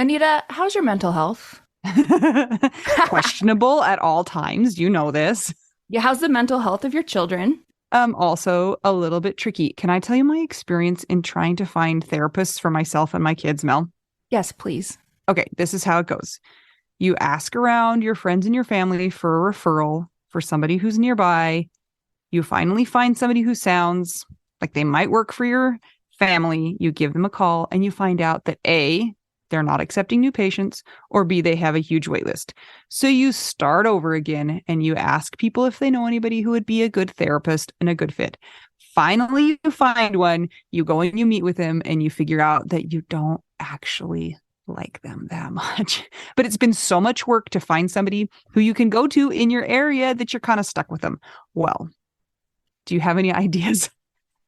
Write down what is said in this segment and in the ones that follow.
Anita, how's your mental health? Questionable at all times. You know this. Yeah, how's the mental health of your children? Also a little bit tricky. Can I tell you my experience in trying to find therapists for myself and my kids, Mel? Yes, please. Okay, this is how it goes. You ask around your friends and your family for a referral for somebody who's nearby. You finally find somebody who sounds like they might work for your family. You give them a call and you find out that A, they're not accepting new patients, or B, they have a huge wait list. So you start over again and you ask people if they know anybody who would be a good therapist and a good fit. Finally, you find one, you go and you meet with them and you figure out that you don't actually like them that much. But it's been so much work to find somebody who you can go to in your area that you're kind of stuck with them. Well, do you have any ideas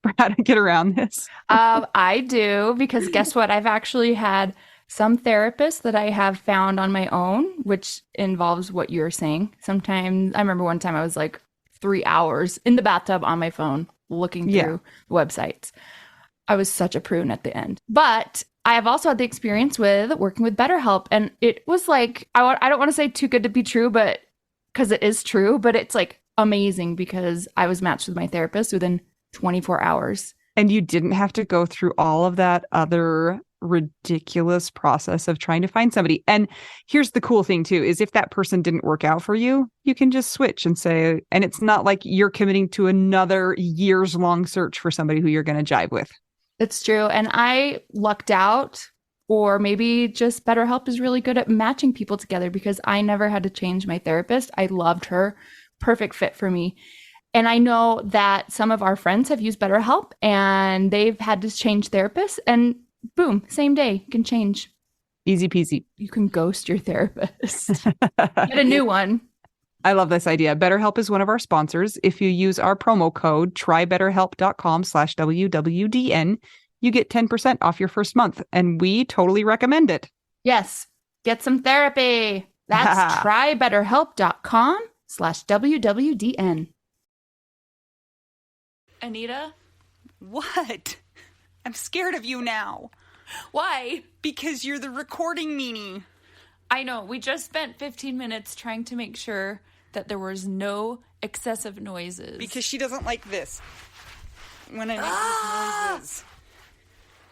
for how to get around this? I do, because guess what? I've actually had some therapists that I have found on my own, which involves what you're saying. Sometimes I remember one time I was like 3 hours in the bathtub on my phone looking through websites. I was such a prune at the end. But I have also had the experience with working with BetterHelp. And it was like, I don't want to say too good to be true, but because it is true, but it's like amazing because I was matched with my therapist within 24 hours. And you didn't have to go through all of that other ridiculous process of trying to find somebody. And here's the cool thing too, is if that person didn't work out for you, you can just switch and say, and it's not like you're committing to another years long search for somebody who you're going to jive with. It's true. And I lucked out, or maybe just BetterHelp is really good at matching people together because I never had to change my therapist. I loved her. Perfect fit for me. And I know that some of our friends have used BetterHelp and they've had to change therapists, and boom, same day, you can change. Easy peasy. You can ghost your therapist. Get a new one. I love this idea. BetterHelp is one of our sponsors. If you use our promo code trybetterhelp.com/WWDN, you get 10% off your first month. And we totally recommend it. Yes. Get some therapy. That's trybetterhelp.com/WWDN. Anita? What? I'm scared of you now. Why? Because you're the recording meanie. I know. We just spent 15 minutes trying to make sure that there was no excessive noises. Because she doesn't like this. When I make these noises.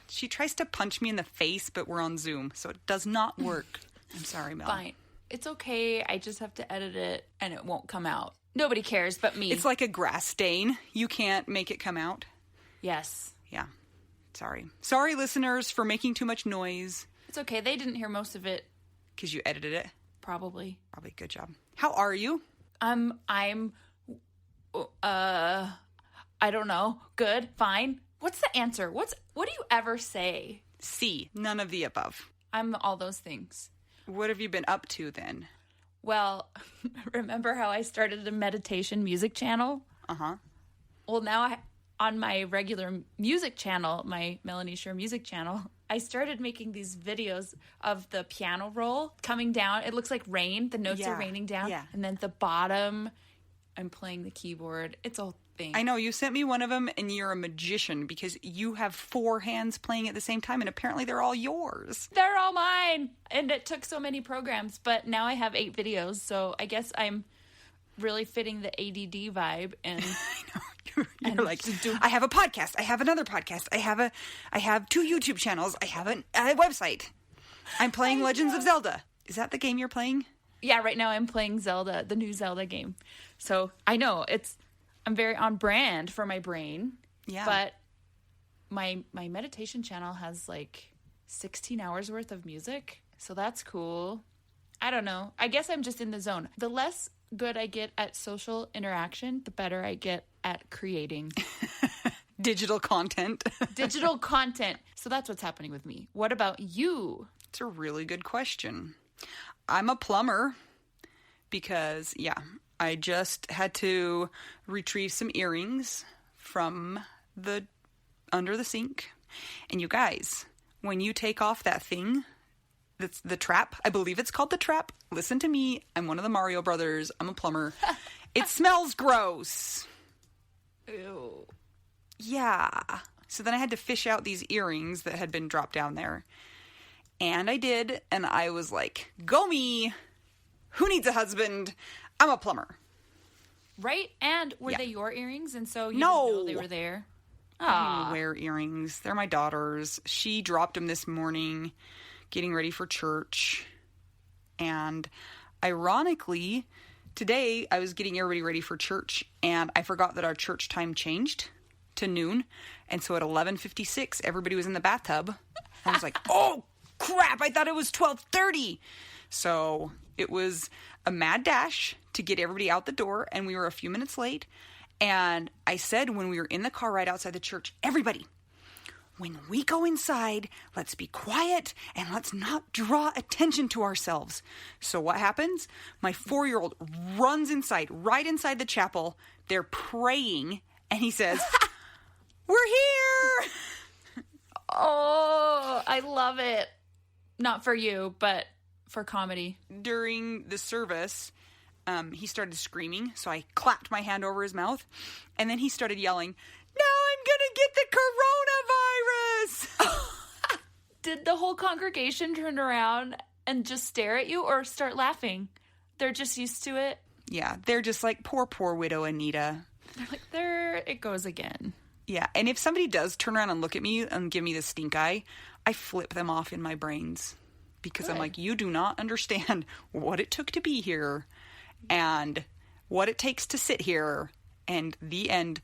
She tries to punch me in the face, but we're on Zoom, so it does not work. I'm sorry, Mel. Fine. It's okay. I just have to edit it, and it won't come out. Nobody cares but me. It's like a grass stain. You can't make it come out. Yes. Yeah. Sorry. Sorry, listeners, for making too much noise. It's okay. They didn't hear most of it. Because you edited it? Probably. Good job. How are you? I'm, I don't know. Good. Fine. What's the answer? What do you ever say? C. None of the above. I'm all those things. What have you been up to then? Well, remember how I started a meditation music channel? Uh-huh. Well, now on my regular music channel, my Melanie Shore music channel, I started making these videos of the piano roll coming down. It looks like rain. The notes are raining down. Yeah. And then at the bottom, I'm playing the keyboard. It's a thing. I know. You sent me one of them, and you're a magician because you have 4 hands playing at the same time, and apparently they're all yours. They're all mine. And it took so many programs, but now I have 8 videos, so I guess I'm really fitting the ADD vibe. And I know. You're like, I have a podcast. I have another podcast. I have 2 YouTube channels. I have a website. I'm playing Legends of Zelda. Is that the game you're playing? Yeah, right now I'm playing Zelda, the new Zelda game. So I know I'm very on brand for my brain. Yeah. But my meditation channel has like 16 hours worth of music. So that's cool. I don't know. I guess I'm just in the zone. The less good I get at social interaction, the better I get at creating. Digital content. Digital content. So that's what's happening with me. What about you? It's a really good question. I'm a plumber because, I just had to retrieve some earrings from under the sink. And you guys, when you take off that thing, that's the trap. I believe it's called the trap. Listen to me. I'm one of the Mario brothers. I'm a plumber. It smells gross. Ew. Yeah. So then I had to fish out these earrings that had been dropped down there. And I did. And I was like, go me. Who needs a husband? I'm a plumber. Right? And were they your earrings? And so you No. didn't know they were there? I don't even wear earrings. They're my daughter's. She dropped them this morning, getting ready for church. And ironically, today I was getting everybody ready for church, and I forgot that our church time changed to noon. And so at 11:56, everybody was in the bathtub. I was like, oh, crap, I thought it was 12:30. So it was a mad dash to get everybody out the door, and we were a few minutes late. And I said when we were in the car right outside the church, everybody, when we go inside, let's be quiet and let's not draw attention to ourselves. So what happens? My 4-year-old runs inside, right inside the chapel. They're praying, and he says, we're here! Oh, I love it. Not for you, but for comedy. During the service, he started screaming, so I clapped my hand over his mouth, and then he started yelling, now I'm gonna get the coronavirus! Did the whole congregation turn around and just stare at you or start laughing? They're just used to it? Yeah, they're just like, poor widow Anita. They're like, there it goes again. Yeah, and if somebody does turn around and look at me and give me the stink eye, I flip them off in my brains. Because I'm like, you do not understand what it took to be here and what it takes to sit here. And the end,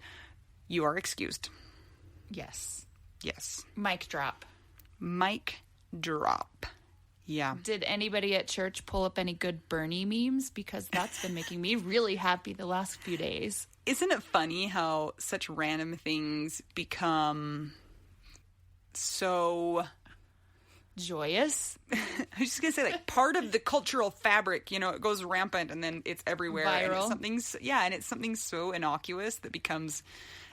you are excused. Yes. Yes. Mic drop. Mic drop. Yeah. Did anybody at church pull up any good Bernie memes? Because that's been making me really happy the last few days. Isn't it funny how such random things become so joyous? I was just gonna say, like, part of the cultural fabric, you know, it goes rampant and then it's everywhere. Viral. And it's something so innocuous that becomes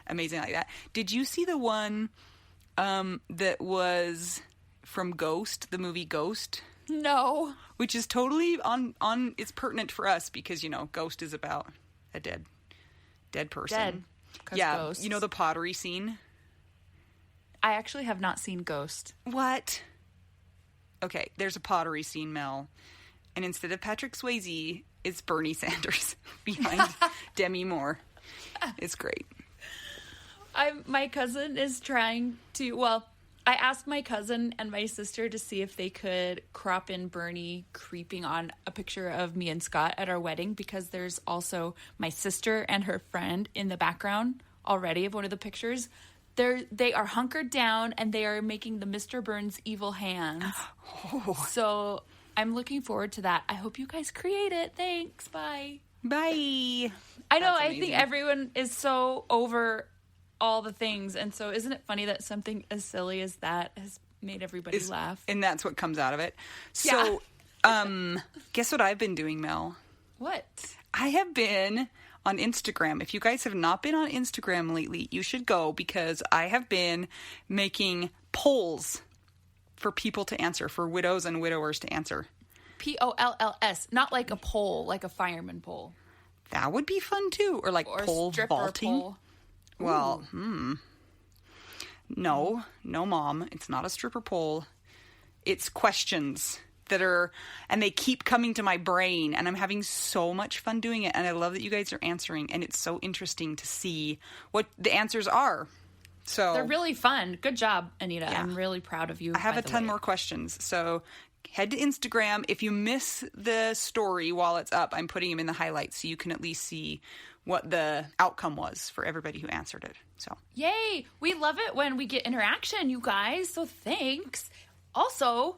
amazing like that. Did you see the one that was from Ghost, the movie Ghost? No. Which is totally on it's pertinent for us because, you know, Ghost is about a dead person. Dead. Yeah, ghosts. you know the pottery scene? I actually have not seen Ghost. What? Okay, there's a pottery scene, Mel. And instead of Patrick Swayze, it's Bernie Sanders behind Demi Moore. It's great. My cousin is trying to, well, I asked my cousin and my sister to see if they could crop in Bernie creeping on a picture of me and Scott at our wedding, because there's also my sister and her friend in the background already of one of the pictures. They are hunkered down and they are making the Mr. Burns evil hands. Oh. So I'm looking forward to that. I hope you guys create it. Thanks. Bye. Bye. I know. I think everyone is so over all the things. And so isn't it funny that something as silly as that has made everybody laugh? And that's what comes out of it. So, guess what I've been doing, Mel? What? I have been on Instagram. If you guys have not been on Instagram lately, you should go, because I have been making polls for people to answer, for widows and widowers to answer. POLLS, not like a pole, like a fireman pole. That would be fun too. Or like pole vaulting. Pole. Well, No, Mom. It's not a stripper pole. It's questions that are, and they keep coming to my brain, and I'm having so much fun doing it, and I love that you guys are answering, and it's so interesting to see what the answers are. So they're really fun. Good job, Anita. Yeah. I'm really proud of you. I have a ton more questions, so head to Instagram. If you miss the story while it's up, I'm putting them in the highlights so you can at least see what the outcome was for everybody who answered it. So yay! We love it when we get interaction, you guys, so thanks. Also,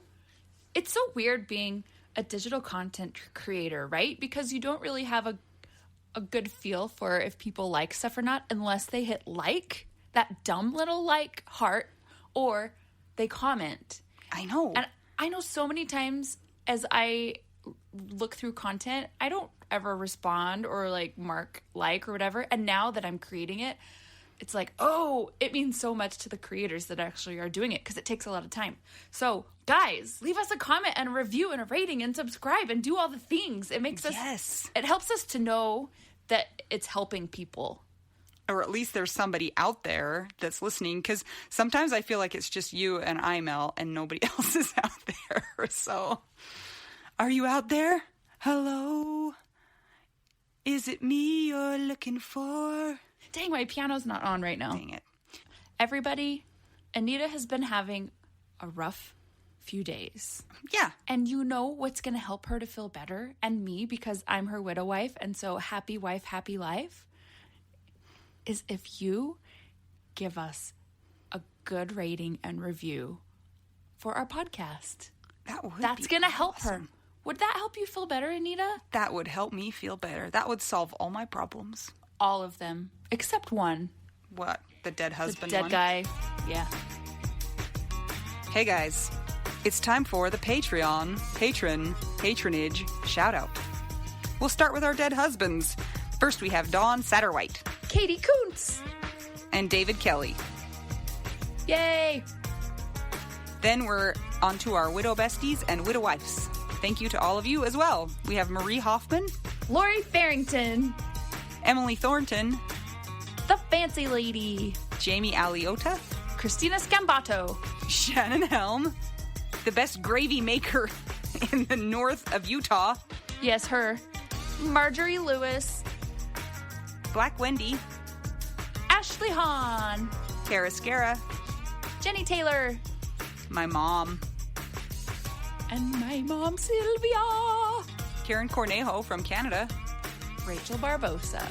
it's so weird being a digital content creator, right? Because you don't really have a good feel for if people like stuff or not unless they hit like, that dumb little like heart, or they comment. I know. And I know so many times as I look through content, I don't ever respond or like mark like or whatever. And now that I'm creating it, it's like, oh, it means so much to the creators that actually are doing it, because it takes a lot of time. So, guys, leave us a comment and a review and a rating and subscribe and do all the things. It makes us, it helps us to know that it's helping people. or at least there's somebody out there that's listening, because sometimes I feel like it's just you and I, Mel, and nobody else is out there. So, are you out there? Hello? Is it me you're looking for? Dang, my piano's not on right now. Dang it. Everybody, Anita has been having a rough few days. Yeah. And you know what's going to help her to feel better? And me, because I'm her widow wife, and so happy wife, happy life, is if you give us a good rating and review for our podcast. That's going to help her. Would that help you feel better, Anita? That would help me feel better. That would solve all my problems. All of them. Except one. What? The dead husband The dead one? guy. Yeah. Hey guys, it's time for the patronage shout out. We'll start with our dead husbands. First we have Dawn Satterwhite, Katie Kuntz. and David Kelly. Yay. Then we're on to our widow besties and widow wives. Thank you to all of you as well. We have Marie Hoffman, Lori Farrington. Emily Thornton, The Fancy Lady. Jamie Aliota, Christina Scambato. Shannon Helm, the best gravy maker in the north of Utah, Yes, her. Marjorie Lewis. Black Wendy, Ashley Hahn. Kara Scara, Jenny Taylor. my mom, And my mom, Sylvia. Karen Cornejo from Canada, Rachel Barbosa.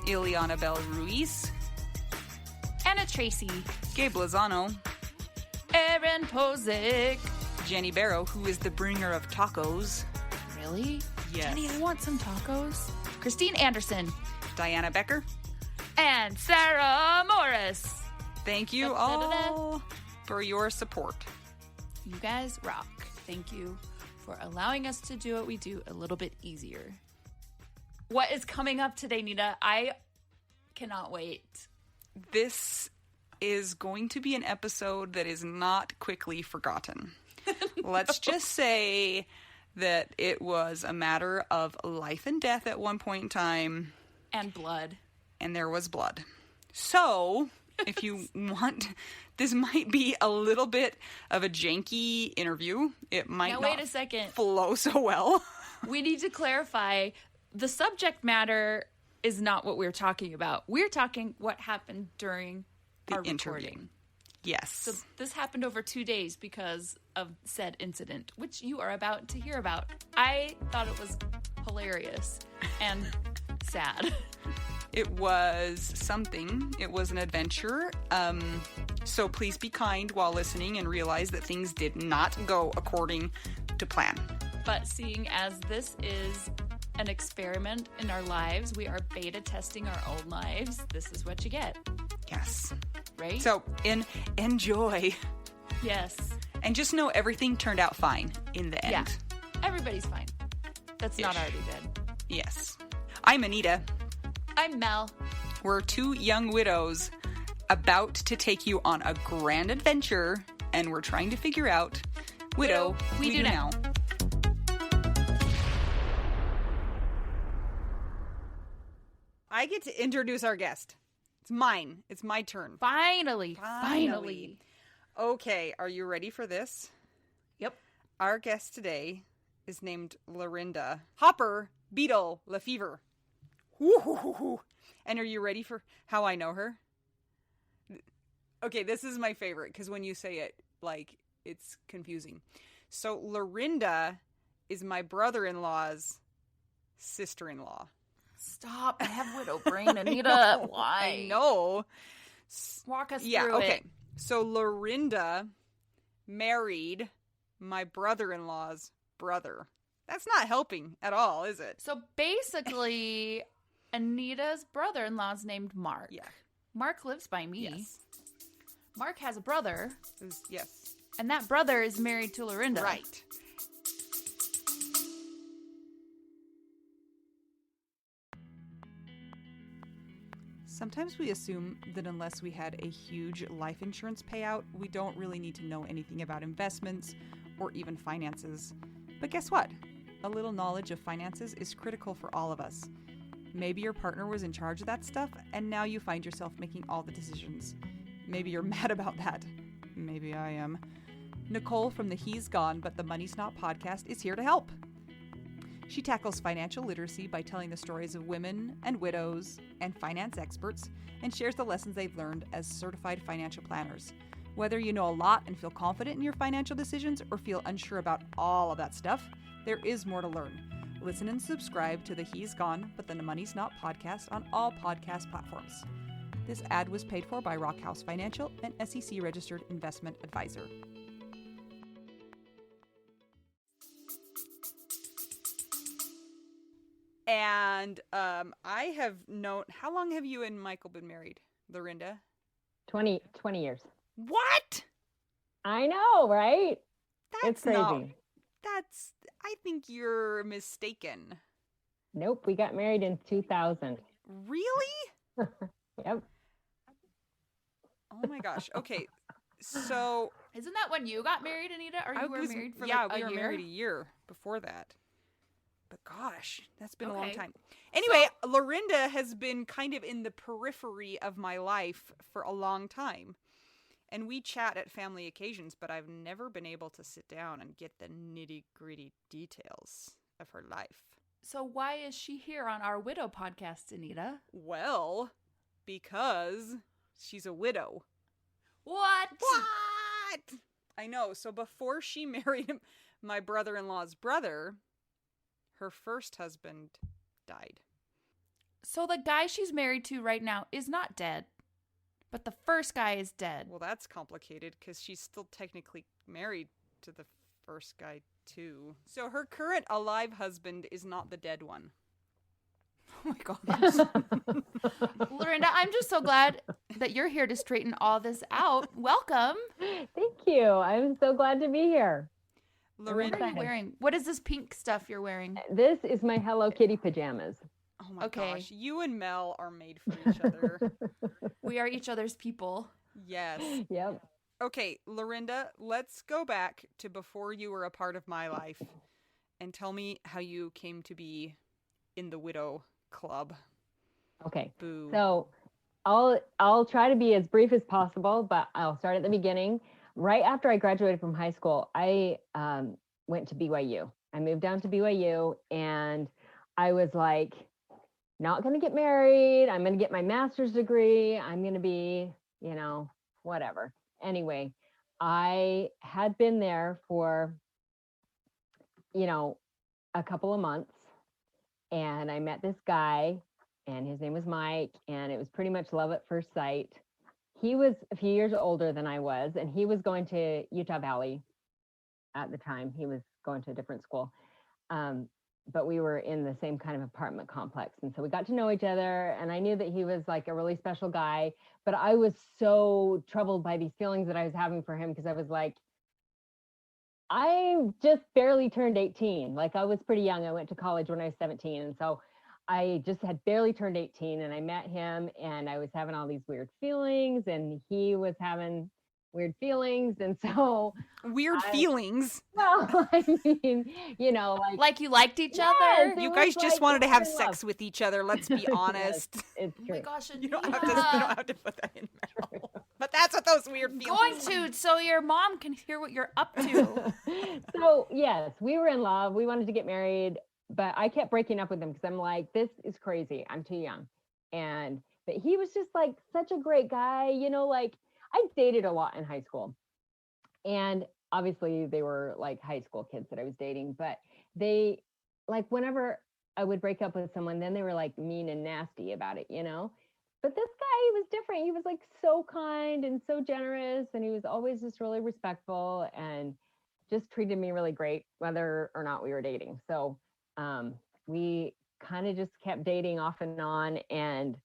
Ileana Bell Ruiz, Anna Tracy. Gabe Lozano, Erin Posick. Jenny Barrow, who is the bringer of tacos, Really? Yes. Jenny, I want some tacos. Christine Anderson. Diana Becker. And Sarah Morris. Thank you all for your support. You guys rock. Thank you for allowing us to do what we do a little bit easier. What is coming up today, Nita? I cannot wait. This is going to be an episode that is not quickly forgotten. Let's just say that it was a matter of life and death at one point in time. And blood. And there was blood. So, if you want, this might be a little bit of a janky interview. It might Now, not wait a second. flow so well. We need to clarify. The subject matter is not what we're talking about. We're talking what happened during The our interview. recording. Yes. So this happened over 2 days because of said incident, which you are about to hear about. I thought it was hilarious and sad. It was something. It was an adventure. So please be kind while listening and realize that things did not go according to plan. But seeing as this is an experiment in our lives, we are beta testing our own lives. This is what you get, Yes. right? So enjoy. yes. And just know everything turned out fine in the end. Yeah. Everybody's fine. That's not Ish. already dead. Yes. I'm Anita. I'm Mel. We're two young widows about to take you on a grand adventure, and we're trying to figure out Widow, we do now. I get to introduce our guest. It's mine. It's my turn. Finally. Okay, are you ready for this? Yep. Our guest today is named Lorinda Hopper Beadle Lefevre. Woo-hoo-hoo-hoo. And are you ready for how I know her? Okay, this is my favorite because when you say it, like, it's confusing. So Lorinda is my brother-in-law's sister-in-law. Stop. I have widow brain, Anita. Why? I know. Walk us Yeah, through okay. it. So Lorinda married my brother-in-law's brother. That's not helping at all, is it? So basically, Anita's brother-in-law's named Mark. Yeah. Mark lives by me. Yes. Mark has a brother, Yes. and that brother is married to Lorinda. Right. Sometimes we assume that unless we had a huge life insurance payout, we don't really need to know anything about investments or even finances. But guess what? A little knowledge of finances is critical for all of us. Maybe your partner was in charge of that stuff, and now you find yourself making all the decisions. Maybe you're mad about that. Maybe I am. Nicole from the He's Gone But the Money's Not podcast is here to help. She tackles financial literacy by telling the stories of women and widows and finance experts, and shares the lessons they've learned as certified financial planners. Whether you know a lot and feel confident in your financial decisions or feel unsure about all of that stuff, there is more to learn. Listen and subscribe to the He's Gone But the Money's Not podcast on all podcast platforms. This ad was paid for by Rockhouse Financial, an SEC registered investment advisor. And I have known, how long have you and Michael been married, Lorinda? 20 years. What? I know, right? That's it's crazy. I think you're mistaken. Nope, we got married in 2000. Really? Yep. Oh my gosh. Okay. So isn't that when you got married, Anita? Or you were married for yeah, like a year? we were married a year before that. But gosh, that's been a long time. Anyway, so, Lorinda has been kind of in the periphery of my life for a long time. And we chat at family occasions, but I've never been able to sit down and get the nitty-gritty details of her life. So why is she here on our widow podcast, Anita? Well, because she's a widow. What? I know. So before she married my brother-in-law's brother, her first husband died. So the guy she's married to right now is not dead, but the first guy is dead. Well, that's complicated because she's still technically married to the first guy too. So her current alive husband is not the dead one. Oh my gosh. Lorinda, I'm just so glad that you're here to straighten all this out. Welcome. Thank you. I'm so glad to be here. Lorinda, what are you wearing? What is this pink stuff you're wearing? This is my Hello Kitty pajamas. Oh my gosh. You and Mel are made for each other. We are each other's people. Yes. Yep. Okay, Lorinda, let's go back to before you were a part of my life and tell me how you came to be in the widow club. Okay. Boo. So I'll try to be as brief as possible, but I'll start at the beginning. Right after I graduated from high school, I went to BYU. I moved down to BYU, and I was like, not going to get married. I'm going to get my master's degree. I'm going to be, whatever. Anyway, I had been there for, a couple of months, and I met this guy, and his name was Mike, and it was pretty much love at first sight. He was a few years older than I was, and he was going to Utah Valley at the time. He was going to a different school. But we were in the same kind of apartment complex. And so we got to know each other, and I knew that he was like a really special guy, but I was so troubled by these feelings that I was having for him, because I was like, I just barely turned 18. Like, I was pretty young. I went to college when I was 17. And so I just had barely turned 18, and I met him, and I was having all these weird feelings, and he was having weird feelings. And so feelings. Well, I mean, like you liked each other. You guys just wanted to have sex with each other. Let's be honest. Yes, it's true. Oh my gosh, you don't have to put that in Mel. But that's what those weird feelings. Going to, so your mom can hear what you're up to. So yes, we were in love. We wanted to get married, but I kept breaking up with him because I'm like, this is crazy. I'm too young. But he was just like such a great guy. I dated a lot in high school, and obviously they were like high school kids that I was dating, but they, like, whenever I would break up with someone, then they were like mean and nasty about it, But this guy, he was different. He was like so kind and so generous, and he was always just really respectful and just treated me really great, whether or not we were dating. So we kind of just kept dating off and on, and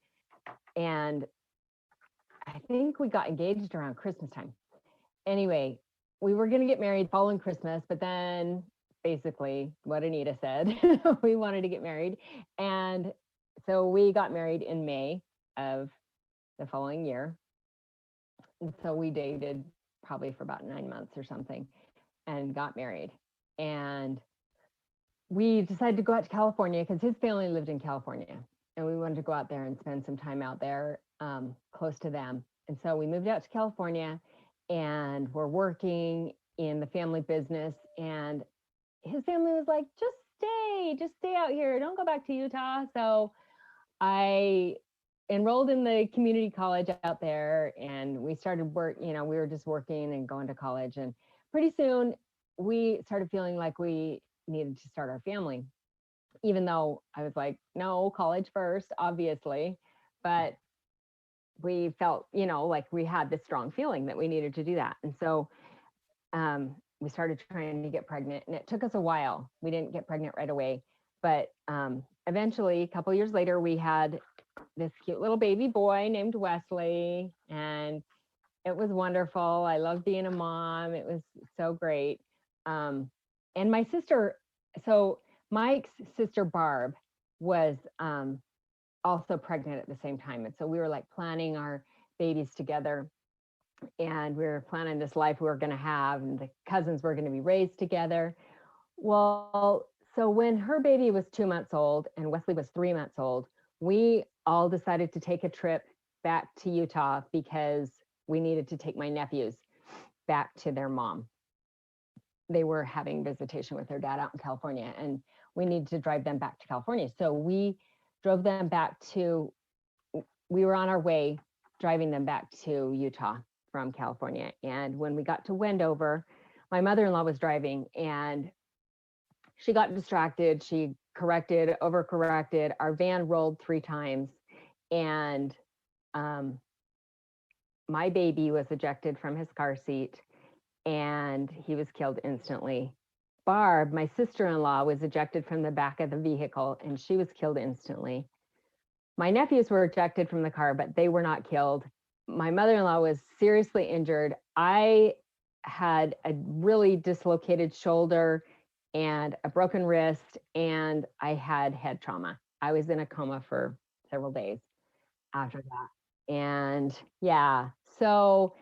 I think we got engaged around Christmas time. Anyway, we were going to get married following Christmas, but then basically what Anita said, we wanted to get married. And so we got married in May of the following year. And so we dated probably for about 9 months or something and got married. And we decided to go out to California because his family lived in California. and we wanted to go out there and spend some time out there close to them. And so we moved out to California, and we're working in the family business. And his family was like, just stay out here. Don't go back to Utah. So I enrolled in the community college out there, and we started work, we were just working and going to college. And pretty soon we started feeling like we needed to start our family, even though I was like, no, college first, obviously. But we felt, like we had this strong feeling that we needed to do that. And so we started trying to get pregnant, and it took us a while. We didn't get pregnant right away, but eventually, a couple years later, we had this cute little baby boy named Wesley, and it was wonderful. I loved being a mom. It was so great. And my sister, so Mike's sister Barb was also pregnant at the same time. And so we were like planning our babies together, and we were planning this life we were going to have, and the cousins were going to be raised together. Well, so when her baby was 2 months old and Wesley was 3 months old, we all decided to take a trip back to Utah because we needed to take my nephews back to their mom. They were having visitation with their dad out in California, and we needed to drive them back to California. So we drove them back to, we were on our way driving them back to Utah from California. And when we got to Wendover, my mother-in-law was driving, and she got distracted. She overcorrected. Our van rolled 3 times, and my baby was ejected from his car seat, and he was killed instantly. Barb, my sister-in-law, was ejected from the back of the vehicle, and she was killed instantly. My nephews were ejected from the car, but they were not killed. My mother-in-law was seriously injured. I had a really dislocated shoulder and a broken wrist, and I had head trauma. I was in a coma for several days after that. And yeah, so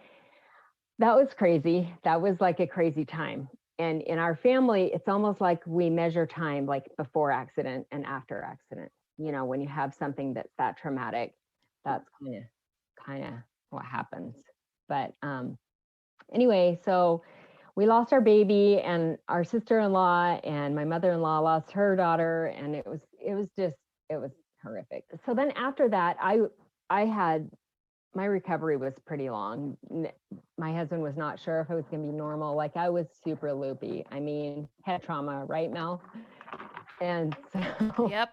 that was crazy. That was like a crazy time. And in our family, it's almost like we measure time like before accident and after accident. When you have something that's that traumatic, that's kind of what happens. But anyway, so we lost our baby, and our sister-in-law and my mother-in-law lost her daughter, and it was horrific. So then after that, I had, my recovery was pretty long. My husband was not sure if it was going to be normal. Like, I was super loopy. I mean, head trauma, right, Mel? And so, Yep.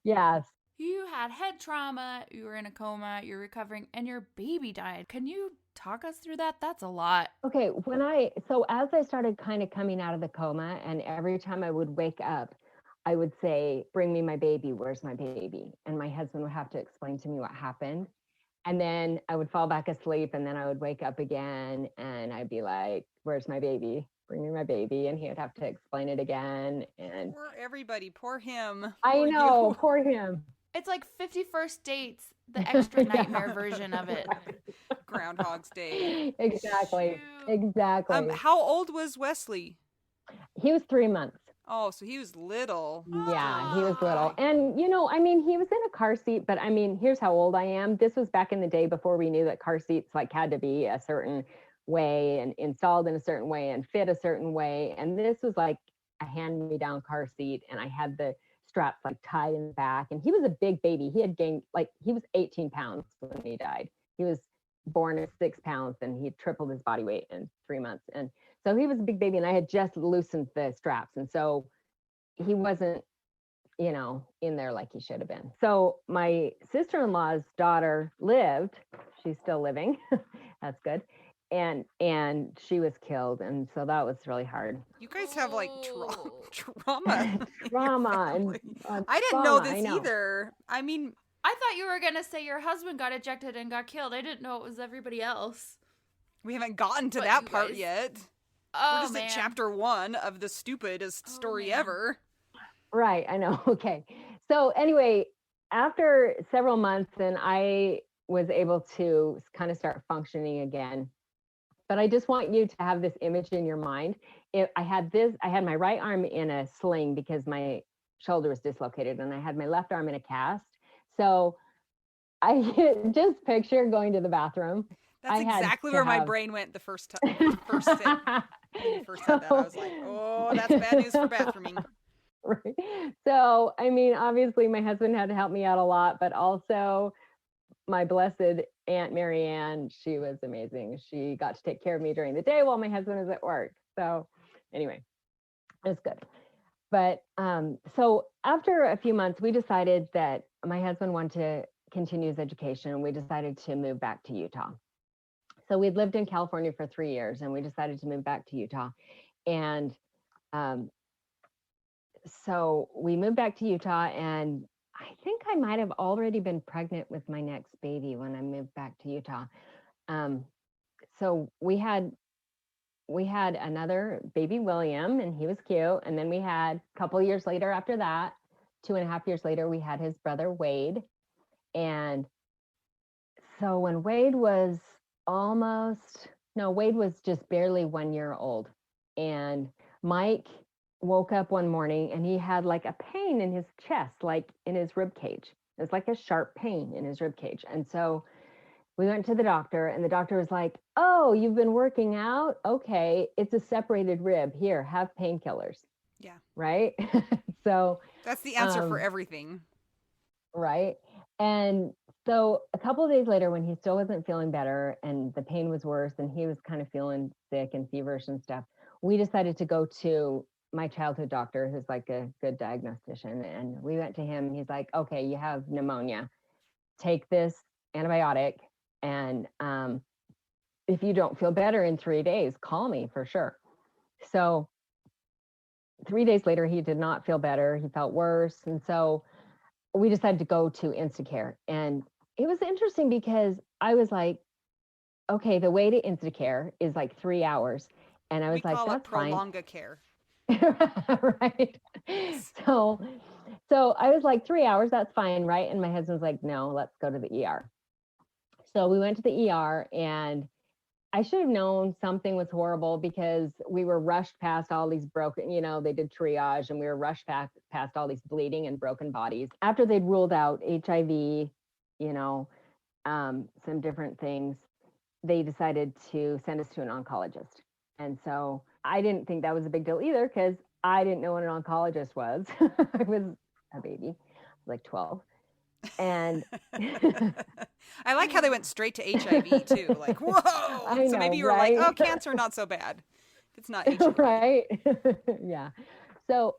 yes. You had head trauma, you were in a coma, you're recovering, and your baby died. Can you talk us through that? That's a lot. Okay, so as I started kind of coming out of the coma, and every time I would wake up, I would say, bring me my baby, where's my baby? And my husband would have to explain to me what happened. And then I would fall back asleep, and then I would wake up again, and I'd be like, where's my baby? Bring me my baby. And he would have to explain it again. And poor everybody, poor him. I know, poor him. It's like 51st Dates, the extra nightmare version of it. Groundhog's Day. Exactly. Exactly. How old was Wesley? He was 3 months. Oh, so he was little. Yeah, he was little. And, he was in a car seat, but I mean, here's how old I am. This was back in the day before we knew that car seats like had to be a certain way and installed in a certain way and fit a certain way. And this was like a hand-me-down car seat, and I had the straps like tied in the back. And he was a big baby. He had gained, he was 18 pounds when he died. He was born at 6 pounds, and he had tripled his body weight in 3 months. And so he was a big baby, and I had just loosened the straps. And so he wasn't, in there like he should have been. So my sister-in-law's daughter lived. She's still living. That's good. And she was killed. And so that was really hard. You guys have like trauma. Trauma. And, I didn't know this either. I mean, I thought you were going to say your husband got ejected and got killed. I didn't know it was everybody else. We haven't gotten to that part yet. Oh, we're just at chapter 1 of the stupidest story ever. Right, I know. Okay. So anyway, after several months, then I was able to kind of start functioning again. But I just want you to have this image in your mind. I had my right arm in a sling because my shoulder was dislocated and I had my left arm in a cast. So I just picture going to the bathroom. That's I had exactly to where my have brain went the first time, first said, when you first said that. I was like, oh, that's bad news for bathrooming. Right. So, I mean, obviously my husband had to help me out a lot, but also my blessed Aunt Marianne, she was amazing. She got to take care of me during the day while my husband was at work. So anyway, it was good. But so after a few months, we decided that my husband wanted to continue his education, and we decided to move back to Utah. So we'd lived in California for 3 years, and we decided to move back to Utah. And um, so we moved back to Utah, and I think I might have already been pregnant with my next baby when I moved back to Utah. Um, so we had another baby William, and he was cute. And then we had a couple years later after that, 2.5 years later, we had his brother Wade. And so when Wade was Wade was just barely 1 year old. And Mike woke up one morning and he had like a pain in his chest, like in his rib cage. It was like a sharp pain in his rib cage. And so we went to the doctor, and the doctor was like, oh, you've been working out? Okay, it's a separated rib. Here, have painkillers. Yeah. Right? So that's the answer for everything. Right. And so a couple of days later, when he still wasn't feeling better and the pain was worse and he was kind of feeling sick and feverish and stuff, we decided to go to my childhood doctor, who's like a good diagnostician. And we went to him. He's like, okay, you have pneumonia. Take this antibiotic. And if you don't feel better in 3 days, call me for sure. So 3 days later, he did not feel better. He felt worse. And so we decided to go to Instacare. And it was interesting because I was like, okay, the way to Instacare is like 3 hours. And I was like, that's fine. Prolongacare. Right. So I was like, 3 hours, that's fine, right? And my husband's like, no, let's go to the ER. So we went to the ER, and I should have known something was horrible because we were rushed past all these broken, they did triage, and we were rushed past all these bleeding and broken bodies. After they'd ruled out HIV, some different things, they decided to send us to an oncologist. And so I didn't think that was a big deal either, because I didn't know what an oncologist was. I was a baby, like 12. And I like how they went straight to HIV too. Like, whoa! So maybe you were like, oh, cancer, not so bad. It's not HIV. Right. Yeah. So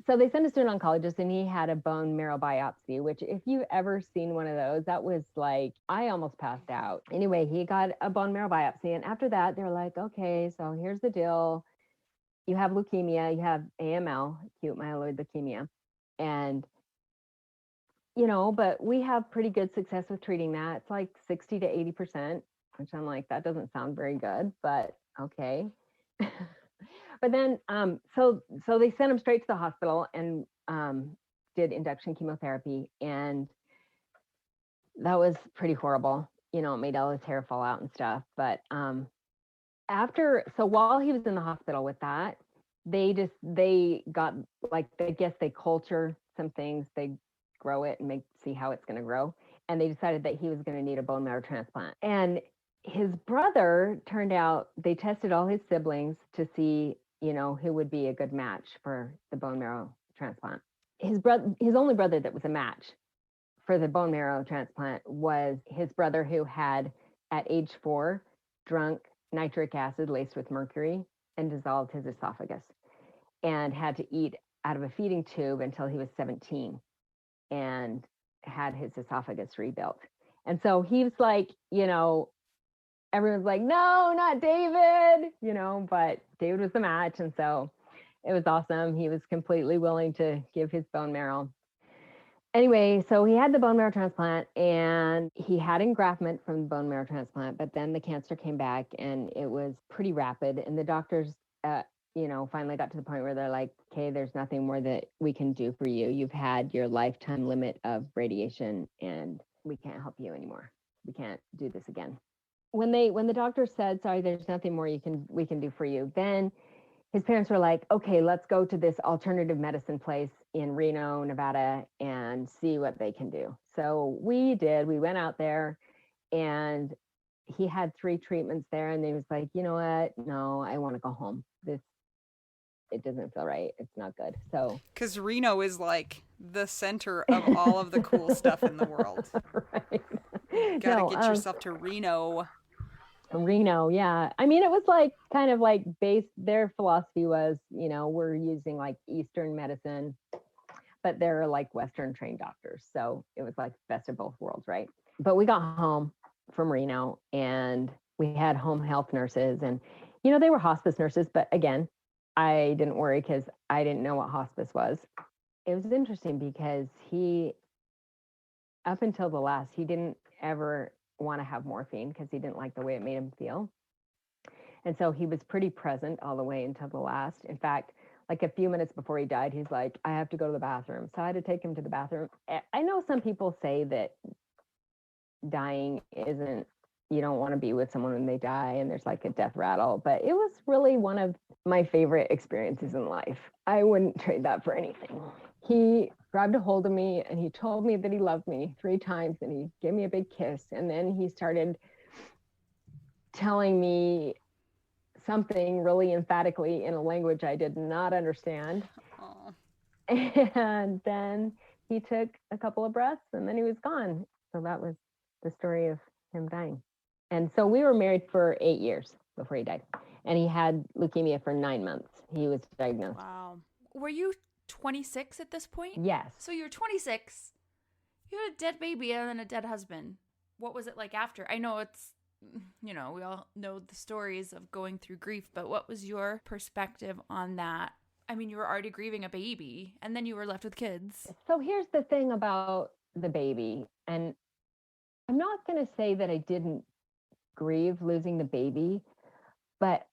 they sent us to an oncologist, and he had a bone marrow biopsy, which if you've ever seen one of those, that was like, I almost passed out. Anyway, he got a bone marrow biopsy. And after that, they're like, okay, so here's the deal. You have leukemia, you have AML, acute myeloid leukemia. And but we have pretty good success with treating that. It's like 60 to 80%, which I'm like, that doesn't sound very good, but okay. But then, so they sent him straight to the hospital and did induction chemotherapy. And that was pretty horrible. It made all his hair fall out and stuff. But while he was in the hospital with that, they got, like, I guess they culture some things. They grow it and see how it's going to grow. And they decided that he was going to need a bone marrow transplant. And his brother, turned out, they tested all his siblings to see, who would be a good match for the bone marrow transplant. His only brother that was a match for the bone marrow transplant was his brother, who had, at age 4, drunk nitric acid laced with mercury and dissolved his esophagus, and had to eat out of a feeding tube until he was 17. And had his esophagus rebuilt. And so he was like, everyone's like, no, not David, but David was the match. And so it was awesome. He was completely willing to give his bone marrow. Anyway, so he had the bone marrow transplant, and he had engraftment from the bone marrow transplant, but then the cancer came back, and it was pretty rapid. And the doctors, finally got to the point where they're like, okay, there's nothing more that we can do for you. You've had your lifetime limit of radiation, and we can't help you anymore. We can't do this again. When the doctor said, sorry, there's nothing more we can do for you, then his parents were like, okay, let's go to this alternative medicine place in Reno, Nevada, and see what they can do. So we did. We went out there, and he had 3 treatments there, and he was like, you know what? No, I want to go home. It doesn't feel right. It's not good. So, because Reno is like the center of all of the cool stuff in the world. right. Gotta get yourself to Reno. Reno, yeah. I mean, it was like kind of like their philosophy was, we're using like Eastern medicine, but they're like Western trained doctors. So it was like best of both worlds, right? But we got home from Reno, and we had home health nurses, and, they were hospice nurses. But again, I didn't worry because I didn't know what hospice was. It was interesting because up until the last, he didn't ever want to have morphine because he didn't like the way it made him feel. And so he was pretty present all the way until the last. In fact, like a few minutes before he died, he's like, I have to go to the bathroom. So I had to take him to the bathroom. I know some people say that dying isn't, you don't want to be with someone when they die and there's like a death rattle, but it was really one of my favorite experiences in life. I wouldn't trade that for anything. He grabbed a hold of me and he told me that he loved me 3 times, and he gave me a big kiss. And then he started telling me something really emphatically in a language I did not understand. Aww. And then he took a couple of breaths and then he was gone. So that was the story of him dying. And so we were married for 8 years before he died. And he had leukemia for 9 months. He was diagnosed. Wow. Were you 26 at this point? Yes. So you're 26. You had a dead baby and then a dead husband. What was it like after? I know it's, we all know the stories of going through grief, but what was your perspective on that? I mean, you were already grieving a baby and then you were left with kids. So here's the thing about the baby. And I'm not going to say that I didn't grieve losing the baby, but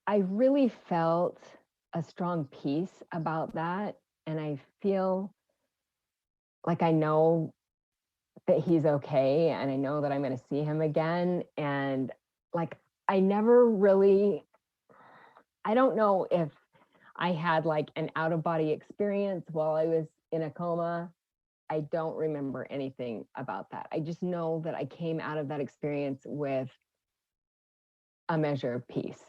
I really felt a strong peace about that. And I feel like I know that he's okay, and I know that I'm going to see him again. And like, I never really, I don't know if I had like an out of body experience while I was in a coma. I don't remember anything about that. I just know that I came out of that experience with a measure of peace,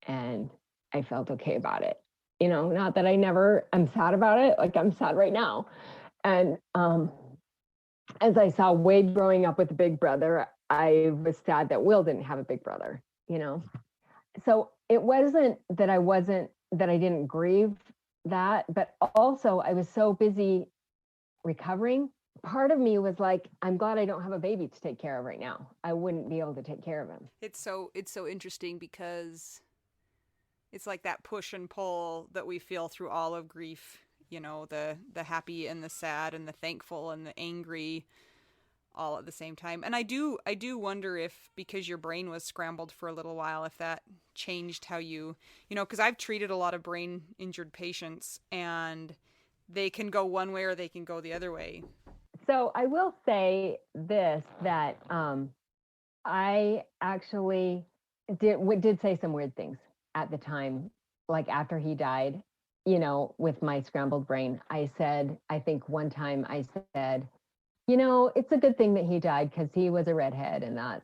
and I felt okay about it. Not that I'm sad about it. Like, I'm sad right now. And as I saw Wade growing up with a big brother, I was sad that Will didn't have a big brother, So it wasn't that I didn't grieve that, but also I was so busy recovering. Part of me was like, I'm glad I don't have a baby to take care of right now. I wouldn't be able to take care of him. It's so interesting because it's like that push and pull that we feel through all of grief, the happy and the sad and the thankful and the angry all at the same time. And I do wonder if, because your brain was scrambled for a little while, if that changed how you, because I've treated a lot of brain injured patients, and they can go one way or they can go the other way. So I will say this, that I actually did say some weird things at the time, like after he died, with my scrambled brain. I think one time I said, it's a good thing that he died because he was a redhead, and that,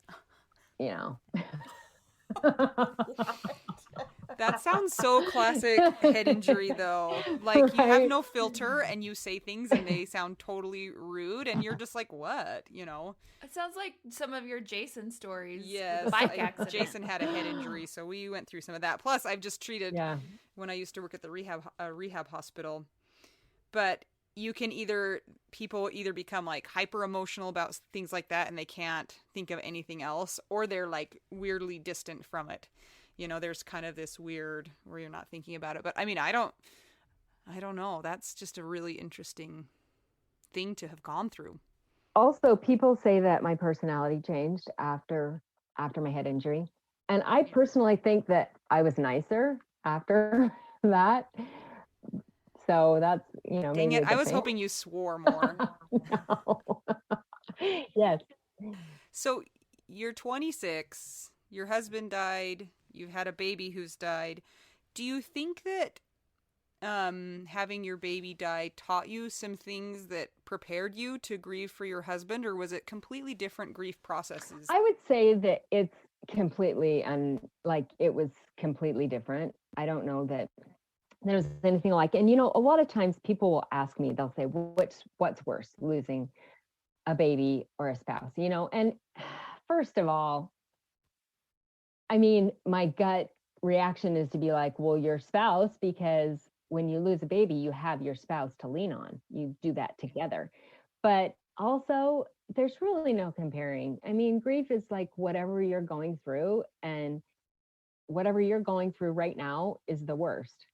That sounds so classic head injury, though. Like, right? You have no filter and you say things and they sound totally rude, and you're just like, what? It sounds like some of your Jason stories. Yes, bike accident. Jason had a head injury, so we went through some of that. Plus, I've just treated when I used to work at the rehab hospital. But people either become like hyper emotional about things like that and they can't think of anything else, or they're like weirdly distant from it. There's kind of this weird where you're not thinking about it. But I mean, I don't know. That's just a really interesting thing to have gone through. Also, people say that my personality changed after my head injury. And I personally think that I was nicer after that. So that's, dang it. I was hoping you swore more. No. Yes. So you're 26, your husband died, you've had a baby who's died. Do you think that having your baby die taught you some things that prepared you to grieve for your husband, or was it completely different grief processes? I would say that it's completely it was completely different. I don't know that there's anything like, and a lot of times people will ask me, they'll say, well, what's worse, losing a baby or a spouse, and first of all, I mean, my gut reaction is to be like, well, your spouse, because when you lose a baby, you have your spouse to lean on. You do that together. But also, there's really no comparing. I mean, grief is like whatever you're going through, and whatever you're going through right now is the worst,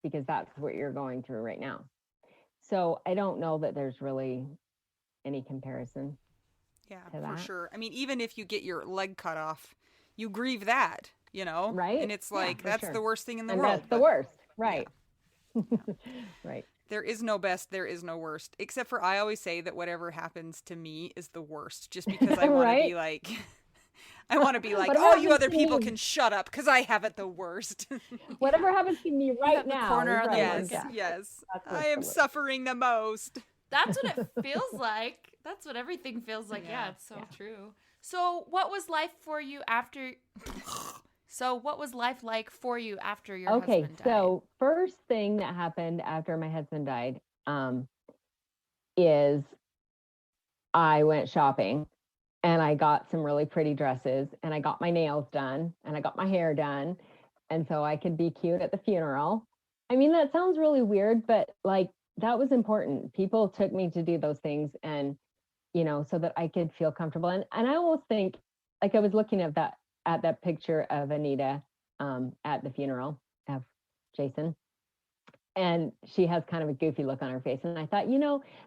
because that's what you're going through right now. So I don't know that there's really any comparison. Yeah, for sure. I mean, even if you get your leg cut off, you grieve that, right? And it's like, that's sure. the worst thing in the and world. That's the worst, right? Yeah. Right. There is no best, there is no worst. Except for I always say that whatever happens to me is the worst, just because I want right? to be like, oh, you other people can shut up because I have it the worst. Whatever happens to me right now. Corner right. Yes, yes. I am suffering the most. That's what it feels like. That's what everything feels like. Yeah, it's so true. So what was life for you after... So what was life like for you after your husband died? So first thing that happened after my husband died is I went shopping and I got some really pretty dresses and I got my nails done and I got my hair done. And so I could be cute at the funeral. I mean, that sounds really weird, but like that was important. People took me to do those things and, so that I could feel comfortable. And I almost think, like I was looking at that picture of Anita at the funeral of Jason. And she has kind of a goofy look on her face. And I thought,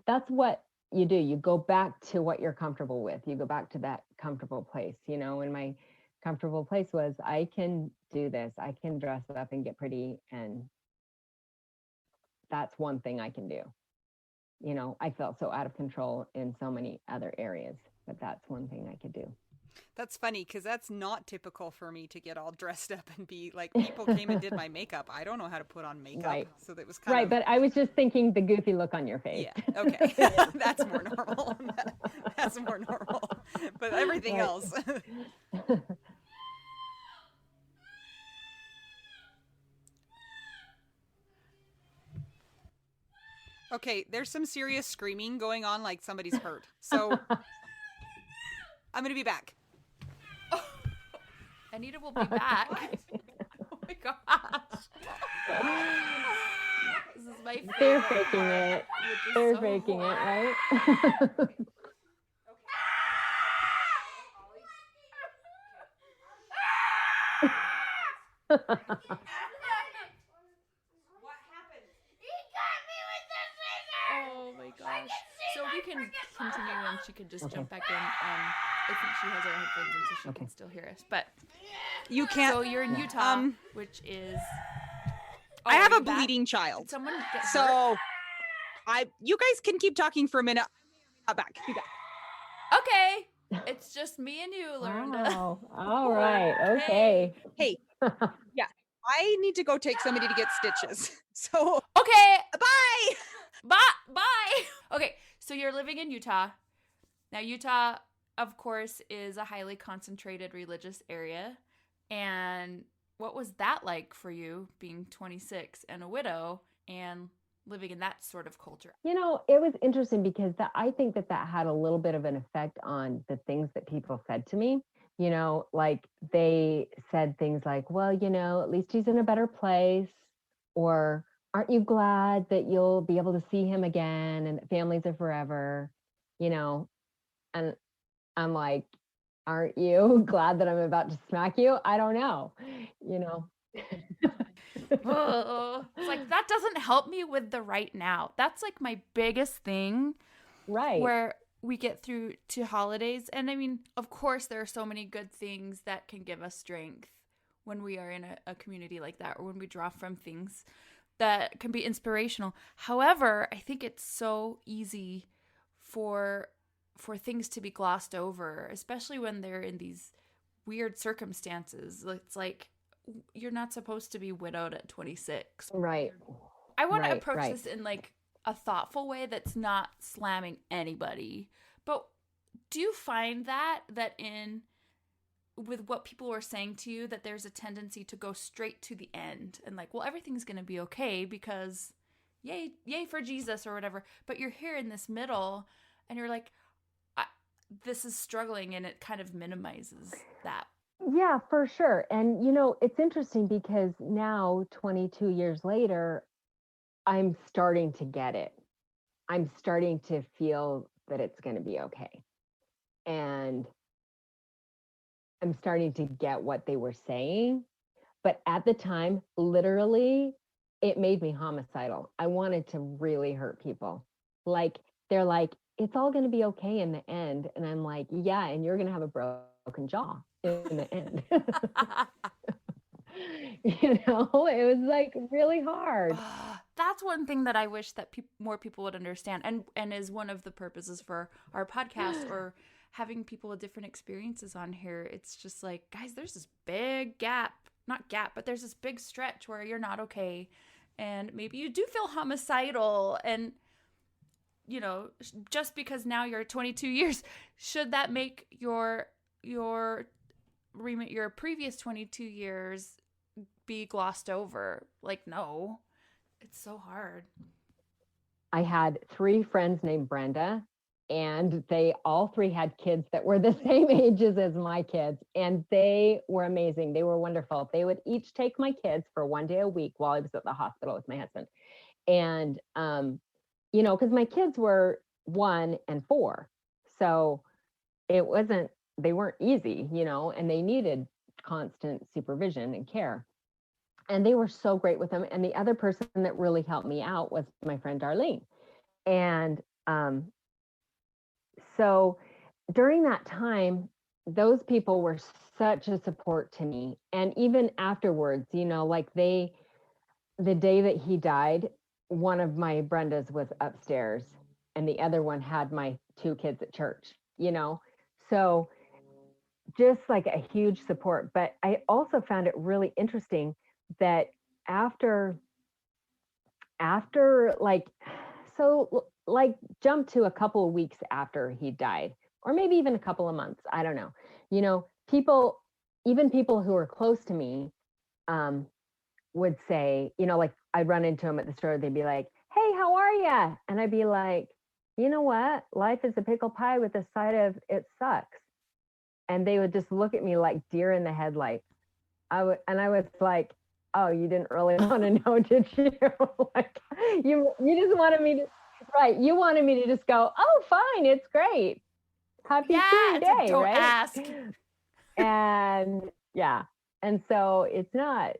that's what you do. You go back to what you're comfortable with. You go back to that comfortable place, and my comfortable place was, I can do this. I can dress up and get pretty. And that's one thing I can do. I felt so out of control in so many other areas, but that's one thing I could do. That's funny because that's not typical for me to get all dressed up and be like, people came and did my makeup. I don't know how to put on makeup. Right. So that was kind right. of... But I was just thinking the goofy look on your face. Yeah. Okay. That's more normal. That's more normal. But everything else. Okay. There's some serious screaming going on, like somebody's hurt. So I'm going to be back. Anita will be back. Oh my gosh. This is my favorite. They're faking it. They're faking it, right? What happened? He got me with the scissors! Oh my gosh. So we can continue and she can just jump back in. I think she has her headphones in so she can still hear us. But you can't. So you're in Utah, which is... I have a bleeding child. Did someone get hurt? You guys can keep talking for a minute. I'm back. You got. Okay. It's just me and you, Lorinda. Oh, all right. Okay. Hey. Yeah. I need to go take somebody to get stitches. So. Okay. Bye. Bye. Okay. So you're living in Utah. Now, Utah, of course, is a highly concentrated religious area. And what was that like for you, being 26 and a widow and living in that sort of culture? It was interesting because I think that had a little bit of an effect on the things that people said to me. Like they said things like, well, at least he's in a better place, or aren't you glad that you'll be able to see him again and that families are forever, and I'm like, aren't you glad that I'm about to smack you? I don't know, It's like, that doesn't help me with the right now. That's like my biggest thing. Right. Where we get through to holidays. And I mean, of course, there are so many good things that can give us strength when we are in a community like that, or when we draw from things that can be inspirational. However, I think it's so easy for things to be glossed over, especially when they're in these weird circumstances. It's like, you're not supposed to be widowed at 26. Right. I want to Right. approach Right. this in like a thoughtful way that's not slamming anybody. But do you find that in with what people were saying to you that there's a tendency to go straight to the end and like, well, everything's going to be okay because yay for Jesus or whatever. But you're here in this middle and you're like, this is struggling, and it kind of minimizes that. Yeah, for sure. And it's interesting because now 22 years later, I'm starting to get it. I'm starting to feel that it's going to be okay. And I'm starting to get what they were saying. But at the time, literally, it made me homicidal. I wanted to really hurt people. Like, they're like, it's all going to be okay in the end. And I'm like, yeah, and you're going to have a broken jaw in the end. It was like really hard. That's one thing that I wish that more people would understand, and is one of the purposes for our podcast or having people with different experiences on here. It's just like, guys, there's this big not gap, but there's this big stretch where you're not okay, and maybe you do feel homicidal, and just because now you're 22 years, should that make your previous 22 years be glossed over? Like, no, it's so hard. I had 3 friends named Brenda, and they all 3 had kids that were the same ages as my kids, and they were amazing. They were wonderful. They would each take my kids for 1 day a week while I was at the hospital with my husband. And because my kids were 1 and 4, so they weren't easy, and they needed constant supervision and care. And they were so great with them. And the other person that really helped me out was my friend Darlene. And so during that time, those people were such a support to me. And even afterwards, like the day that he died, one of my Brendas was upstairs and the other one had my 2 kids at church, so just like a huge support. But I also found it really interesting that after like, so like jump to a couple of weeks after he died, or maybe even a couple of months, I don't know, even people who are close to me would say, like I'd run into them at the store, they'd be like, hey, how are you? And I'd be like, you know what? Life is a pickle pie with a side of it sucks. And they would just look at me like deer in the headlights. And I was like, oh, you didn't really want to know, did you? Like, you just wanted me to, right? You wanted me to just go, oh, fine, it's great. Happy free day, don't right? ask. And yeah, and so it's not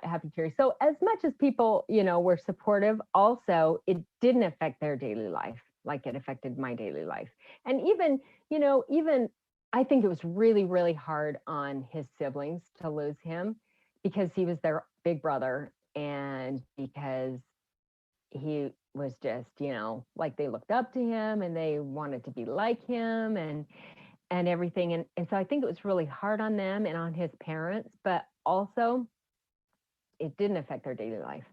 happy cheery. So as much as people, were supportive, also it didn't affect their daily life like it affected my daily life. And even I think it was really, really hard on his siblings to lose him because he was their big brother and because he was just, like they looked up to him and they wanted to be like him and everything. And so I think it was really hard on them and on his parents, but also it didn't affect their daily life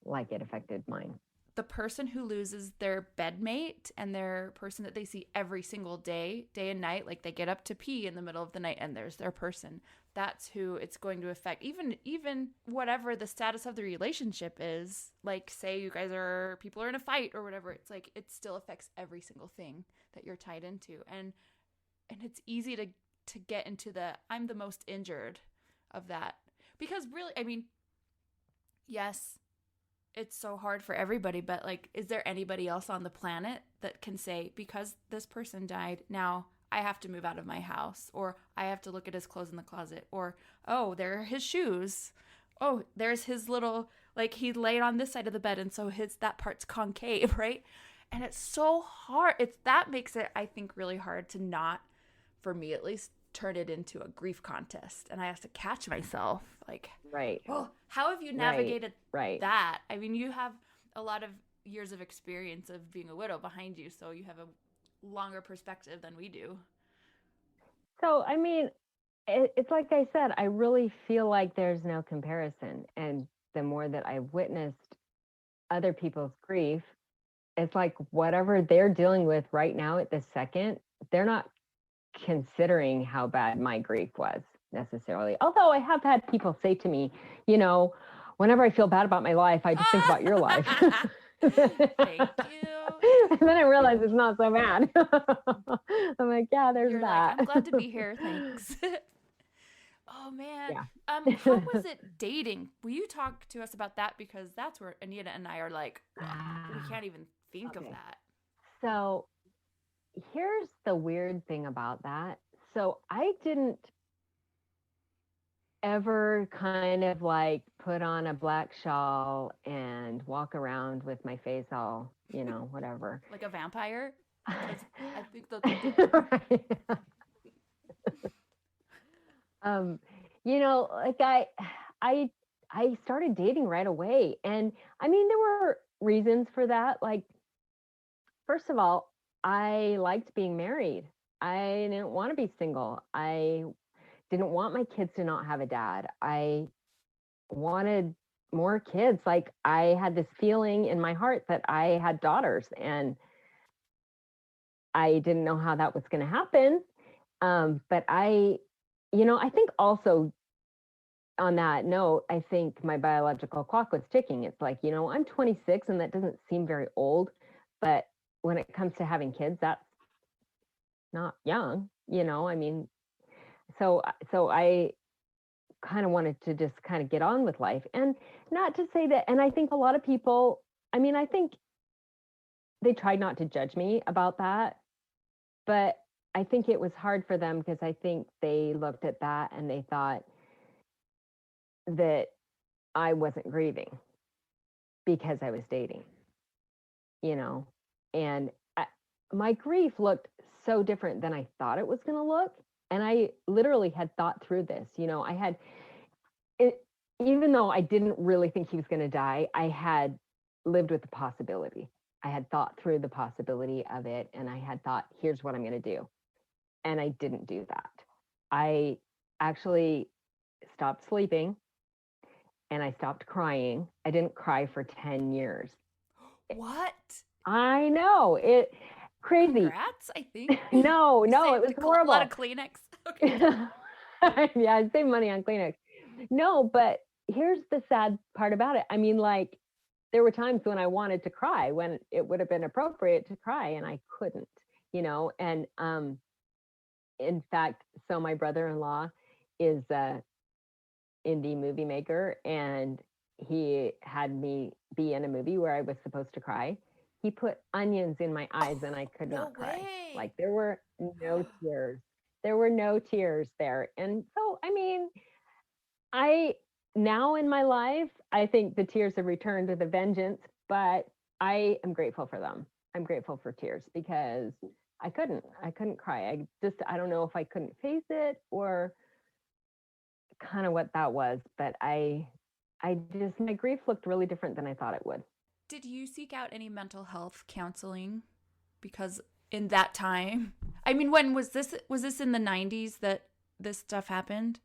like it affected mine. The person who loses their bedmate and their person that they see every single day and night, like they get up to pee in the middle of the night and there's their person, that's who it's going to affect. Even whatever the status of the relationship is, like say you guys people are in a fight or whatever, it's like it still affects every single thing that you're tied into. And it's easy to get into I'm the most injured of that. Because really, I mean, yes, it's so hard for everybody, but like, is there anybody else on the planet that can say, because this person died, now I have to move out of my house, or I have to look at his clothes in the closet, or, oh, there are his shoes. Oh, there's his little, like he laid on this side of the bed. And so that part's concave, right? And it's so hard. That makes it, I think, really hard to not, for me at least, turn it into a grief contest. And I have to catch myself like, right. Oh, how have you navigated right. that? I mean, you have a lot of years of experience of being a widow behind you, so you have a longer perspective than we do. So, I mean, it's like I said, I really feel like there's no comparison. And the more that I've witnessed other people's grief, it's like whatever they're dealing with right now at this second, they're not considering how bad my grief was necessarily. Although I have had people say to me, you know, whenever I feel bad about my life, I just think about your life. Thank you. And then I realize it's not so bad. I'm like, yeah, there's You're like, that. I'm glad to be here. Thanks. Oh man. Yeah. How was it dating? Will you talk to us about that? Because that's where Anita and I are like, we can't even think of that. So here's the weird thing about that. So I didn't ever kind of like put on a black shawl and walk around with my face all, whatever. Like a vampire? I think that's like I started dating right away. And I mean, there were reasons for that. Like, first of all, I liked being married. I didn't want to be single. I didn't want my kids to not have a dad. I wanted more kids. Like, I had this feeling in my heart that I had daughters, and I didn't know how that was going to happen. But I think also on that note, I think my biological clock was ticking. It's like, I'm 26 and that doesn't seem very old, but when it comes to having kids, that's not young, I mean, so I kind of wanted to just kind of get on with life. And not to say that, and I think a lot of people, I mean, I think they tried not to judge me about that, but I think it was hard for them because I think they looked at that and they thought that I wasn't grieving because I was dating, and my grief looked so different than I thought it was going to look. And I literally had thought through this, I had it, even though I didn't really think he was going to die, I had lived with the possibility. I had thought through the possibility of it, and I had thought, here's what I'm going to do. And I didn't do that. I actually stopped sleeping and I stopped crying. I didn't cry for 10 years. What? I know. It crazy. Congrats, I think. No, it was horrible. A lot of Kleenex. Okay. Yeah, I'd save money on Kleenex. No, but here's the sad part about it. I mean, like, there were times when I wanted to cry, when it would have been appropriate to cry, and I couldn't, and in fact, so my brother-in-law is a indie movie maker, and he had me be in a movie where I was supposed to cry. He put onions in my eyes and I could not cry. Like, there were no tears. There were no tears there. And so, I mean, now in my life, I think the tears have returned with a vengeance, but I am grateful for them. I'm grateful for tears because I couldn't cry. I don't know if I couldn't face it or kind of what that was, but my grief looked really different than I thought it would. Did you seek out any mental health counseling? Because in that time, I mean, when was this in the 90s that this stuff happened?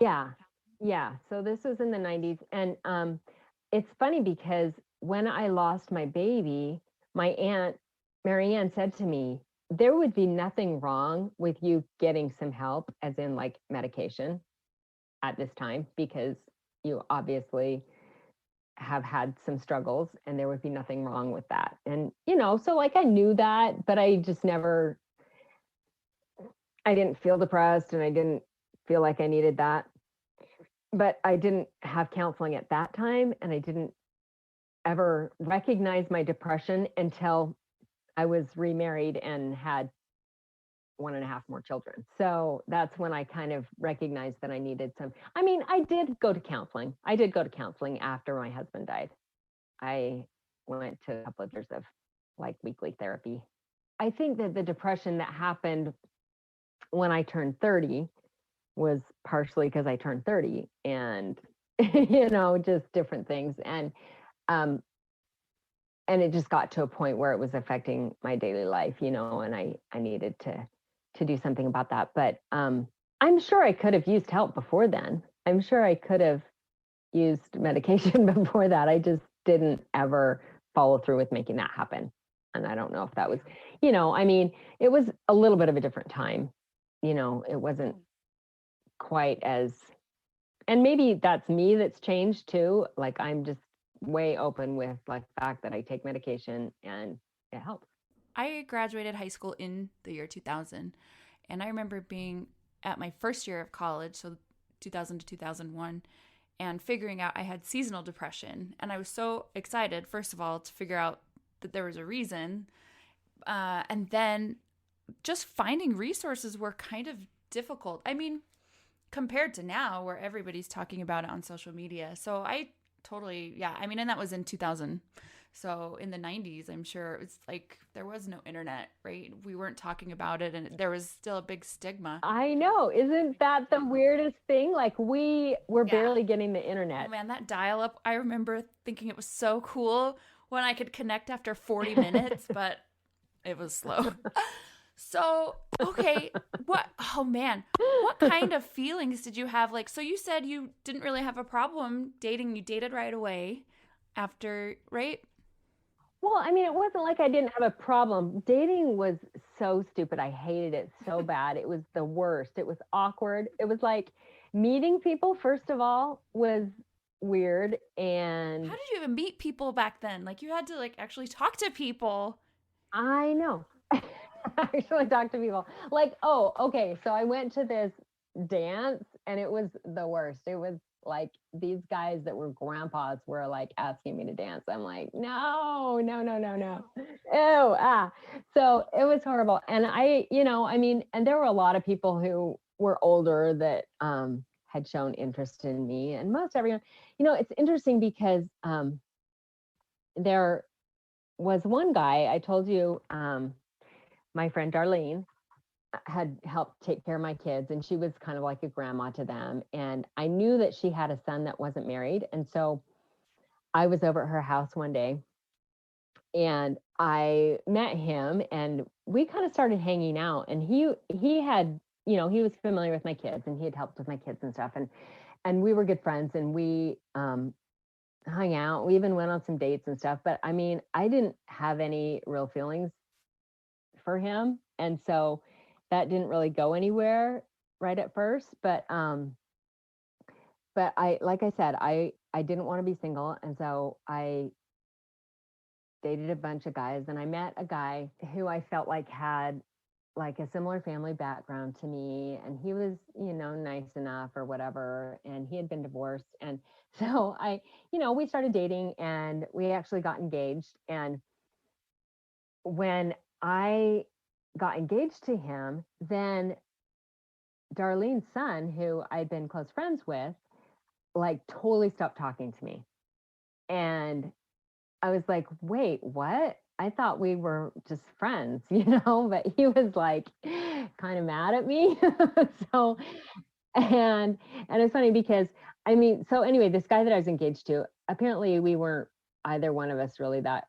Yeah. So this was in the 90s. And it's funny because when I lost my baby, my aunt, Mary Ann, said to me, there would be nothing wrong with you getting some help, as in like medication at this time, because you obviously have had some struggles and there would be nothing wrong with that. And, so like I knew that, but I just I didn't feel depressed and I didn't feel like I needed that. But I didn't have counseling at that time, and I didn't ever recognize my depression until I was remarried and had 1.5 more children. So that's when I kind of recognized that I needed I did go to counseling. I did go to counseling after my husband died. I went to a couple of years of like weekly therapy. I think that the depression that happened when I turned 30 was partially because I turned 30 and, just different things. And it just got to a point where it was affecting my daily life, and I needed to do something about that. But I'm sure I could have used help before then. I'm sure I could have used medication before that. I just didn't ever follow through with making that happen. And I don't know if that was, I mean, it was a little bit of a different time. It wasn't quite as, and maybe that's me that's changed too. Like I'm just way open with like the fact that I take medication and it helps. I graduated high school in the year 2000, and I remember being at my first year of college, so 2000 to 2001, and figuring out I had seasonal depression. And I was so excited, first of all, to figure out that there was a reason. And then just finding resources were kind of difficult. I mean, compared to now where everybody's talking about it on social media. So I totally, yeah. I mean, and that was in 2000. So in the 90s, I'm sure it was like there was no internet, right? We weren't talking about it and there was still a big stigma. I know. Isn't that the weirdest thing? Like we were Yeah. barely getting the Oh internet. man, that dial up, I remember thinking it was so cool when I could connect after 40 minutes, but it was slow. So, okay, oh man, what kind of feelings did you have? Like, so you said you didn't really have a problem dating, you dated right away after, right? Well, I mean, it wasn't like I didn't have a problem. Dating was so stupid. I hated it so bad. It was the worst. It was awkward. It was like meeting people, first of all, was weird. And How did you even meet people back then? Like, you had to like actually talk to people. I know. I actually talk to people. Like, oh, okay. So I went to this dance and it was the worst. It was like these guys that were grandpas were like asking me to dance. I'm like, no, no, no, no, no. Ew, ah. So it was horrible. And I mean, and there were a lot of people who were older that had shown interest in me. And most everyone, it's interesting because there was one guy, I told you, my friend Darlene had helped take care of my kids, and she was kind of like a grandma to them. And I knew that she had a son that wasn't married. And so I was over at her house one day and I met him and we kind of started hanging out. And he had, he was familiar with my kids and he had helped with my kids and stuff. And we were good friends and we hung out. We even went on some dates and stuff. But I mean, I didn't have any real feelings for him. And so that didn't really go anywhere right at first. But I, like I said, I didn't want to be single. And so I dated a bunch of guys and I met a guy who I felt like had like a similar family background to me. And he was, nice enough or whatever. And he had been divorced. And so we started dating and we actually got engaged. And when I got engaged to him, then Darlene's son, who I'd been close friends with, like totally stopped talking to me. And I was like, wait, what? I thought we were just friends, but he was like kind of mad at me. So, and it's funny because I mean, so anyway, this guy that I was engaged to, apparently we weren't either one of us really that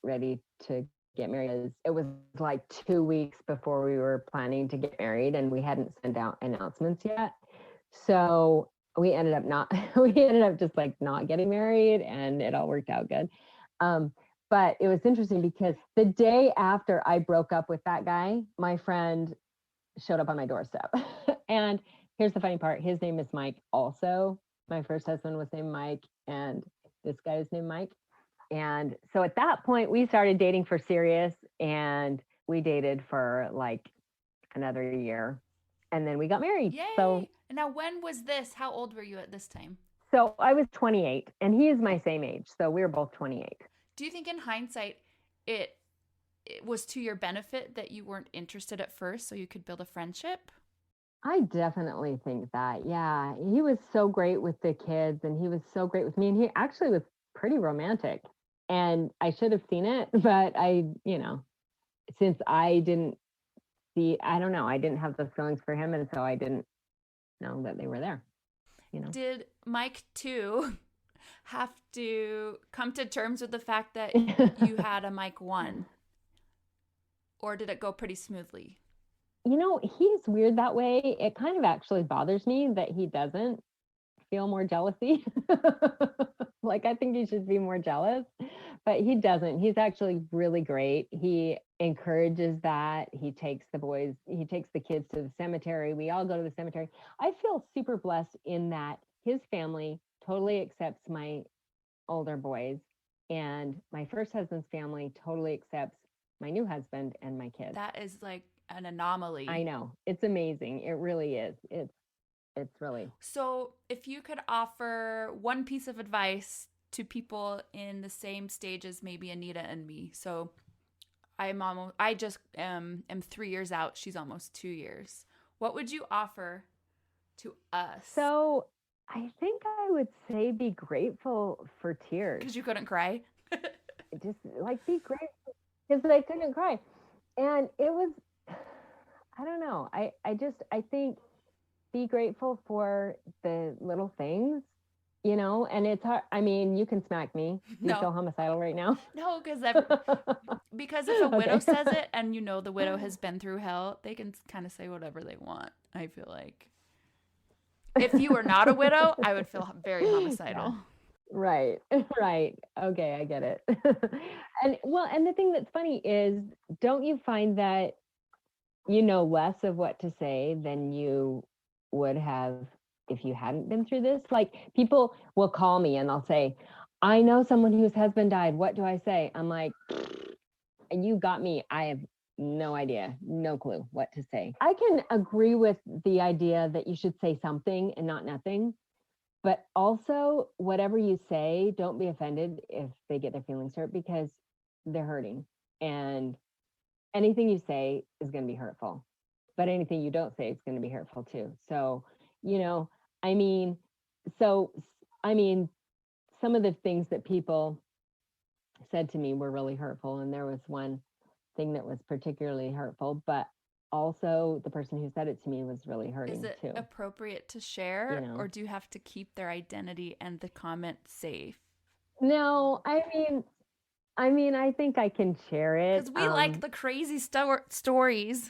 ready to get married. It was like 2 weeks before we were planning to get married and we hadn't sent out announcements yet. So we ended up just like not getting married and it all worked out good. But it was interesting because the day after I broke up with that guy, my friend showed up on my doorstep. And here's the funny part. His name is Mike also. My first husband was named Mike and this guy is named Mike. And so at that point, we started dating for serious and we dated for like another year and then we got married. Yay! So now, when was this? How old were you at this time? So I was 28 and he is my same age. So we were both 28. Do you think in hindsight, it was to your benefit that you weren't interested at first so you could build a friendship? I definitely think that. Yeah. He was so great with the kids and he was so great with me. And he actually was pretty romantic. And I should have seen it, but since I didn't I don't know, I didn't have those feelings for him. And so I didn't know that they were there. Did Mike too have to come to terms with the fact that you had a Mike 1? Or did it go pretty smoothly? he's weird that way. It kind of actually bothers me that he doesn't feel more jealousy. Like, I think he should be more jealous, but he doesn't. He's actually really great. He encourages that. He takes the kids to the cemetery. We all go to the cemetery. I feel super blessed in that his family totally accepts my older boys, and my first husband's family totally accepts my new husband and my kids. That is like an I anomaly. know. It's amazing. It really is. It's really. So, if you could offer one piece of advice to people in the same stage as maybe Anita and me. So, I just am 3 years out. She's almost 2 years. What would you offer to us? So I think I would say be grateful for tears. Because you couldn't cry. Just like be grateful because I couldn't cry. And it was, I don't know. I think be grateful for the little things, and it's hard. I mean, you can smack me. Do you No. feel homicidal right now? No, because if a widow Okay. says it and the widow has been through hell, they can kind of say whatever they want. I feel like if you were not a widow, I would feel very homicidal. Right. Right. Okay, I get it. And the thing that's funny is, don't you find that you know less of what to say than you would have if you hadn't been through this? Like, people will call me and they'll say, I know someone whose husband died. What do I say? I'm like, you got me. I have no idea, no clue what to say. I can agree with the idea that you should say something and not nothing. But also, whatever you say, don't be offended if they get their feelings hurt, because they're hurting. And anything you say is going to be hurtful. But anything you don't say is going to be hurtful too. So, you know, I mean, so, I mean, some of the things that people said to me were really hurtful. And there was one thing that was particularly hurtful, but also the person who said it to me was really hurting Is it too. appropriate to share, You know? or do you have to keep their identity and the comment safe? No, I think I can share it. Because we like the crazy stories.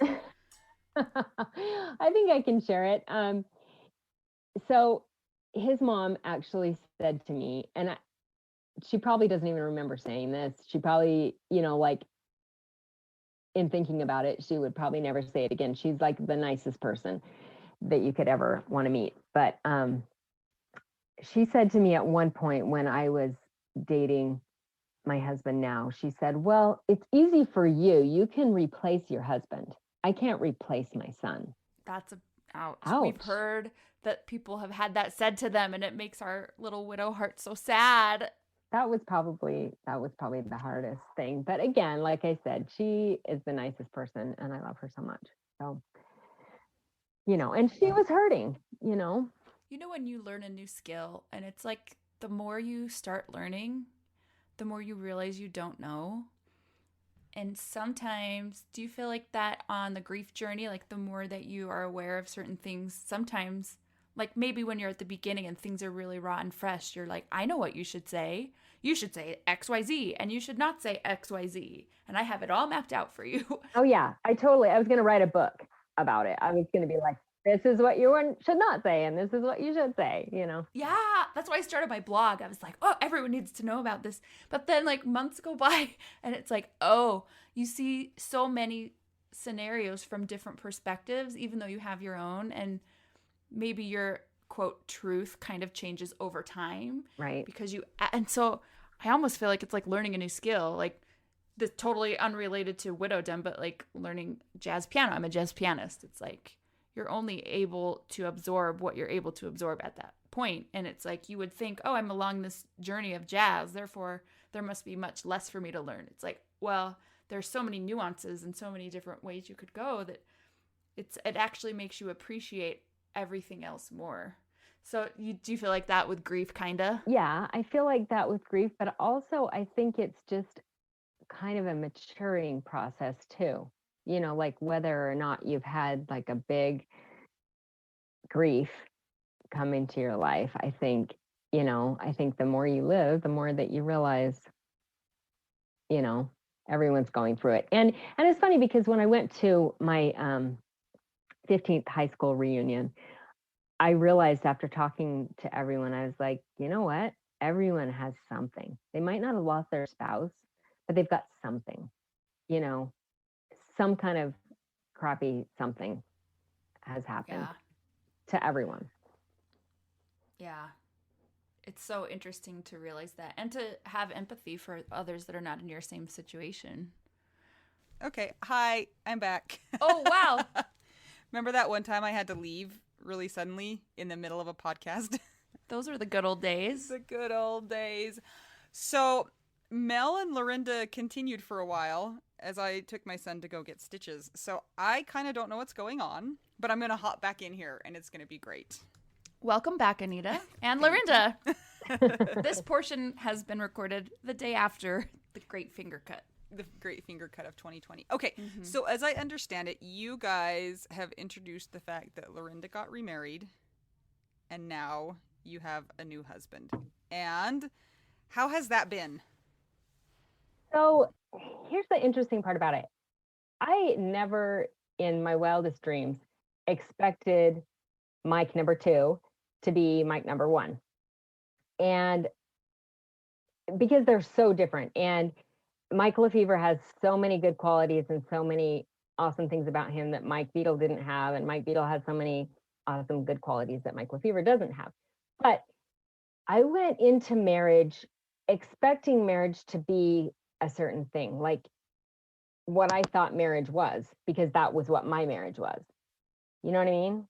I think I can share it. So his mom actually said to me, and she probably doesn't even remember saying this. She probably, like, in thinking about it, she would probably never say it again. She's like the nicest person that you could ever want to meet. But she said to me at one point when I was dating my husband now, she said, well, it's easy for you. You can replace your husband. I can't replace my son. That's ouch. Ouch. We've heard that people have had that said to them, and it makes our little widow heart so sad. That was probably the hardest thing. But again, like I said, she is the nicest person and I love her so much. So, and she was hurting. When you learn a new skill, and it's like the more you start learning, the more you realize you don't know. And sometimes, do you feel like that on the grief journey? Like, the more that you are aware of certain things, sometimes, like maybe when you're at the beginning and things are really raw and fresh, you're like, I know what you should say. You should say XYZ, and you should not say XYZ. And I have it all mapped out for you. Oh, yeah. I was going to write a book about it. I was going to be like, this is what you should not say, and this is what you should say, Yeah, that's why I started my blog. I was like, oh, everyone needs to know about this. But then like months go by and it's like, oh, you see so many scenarios from different perspectives, even though you have your own, and maybe your quote truth kind of changes over time. Right. And so I almost feel like it's like learning a new skill, like this totally unrelated to widowdom, but like learning jazz piano. I'm a jazz pianist. It's like, you're only able to absorb what you're able to absorb at that point. And it's like, you would think, oh, I'm along this journey of jazz, therefore there must be much less for me to learn. It's like, well, there's so many nuances and so many different ways you could go that it actually makes you appreciate everything else more. So do you feel like that with grief, kind of? Yeah, I feel like that with grief, but also I think it's just kind of a maturing process too. Like whether or not you've had like a big grief come into your life, I think the more you live, the more that you realize, everyone's going through it. And it's funny because when I went to my 15th high school reunion, I realized after talking to everyone, I was like, you know what? Everyone has something. They might not have lost their spouse, but they've got something, you know, some kind of crappy something has happened Yeah. to everyone. Yeah. It's so interesting to realize that and to have empathy for others that are not in your same situation. Okay. Hi, I'm back. Oh, wow. Remember that one time I had to leave really suddenly in the middle of a podcast? Those were the good old days. The good old days. So, Mel and Lorinda continued for a while as I took my son to go get stitches. So, I kind of don't know what's going on, but I'm going to hop back in here and it's going to be great. Welcome back, Anita and Lorinda. This portion has been recorded the day after the Great Finger Cut. The Great Finger Cut of 2020. Okay, so as I understand it, you guys have introduced the fact that Lorinda got remarried and now you have a new husband. And how has that been? So here's the interesting part about it. I never in my wildest dreams expected Mike number 2 to be Mike number 1. And because they're so different. And Mike Lefevre has so many good qualities and so many awesome things about him that Mike Beadle didn't have. And Mike Beadle has so many awesome good qualities that Mike Lefevre doesn't have. But I went into marriage expecting marriage to be a certain thing, like what I thought marriage was, because that was what my marriage was. You know what I mean?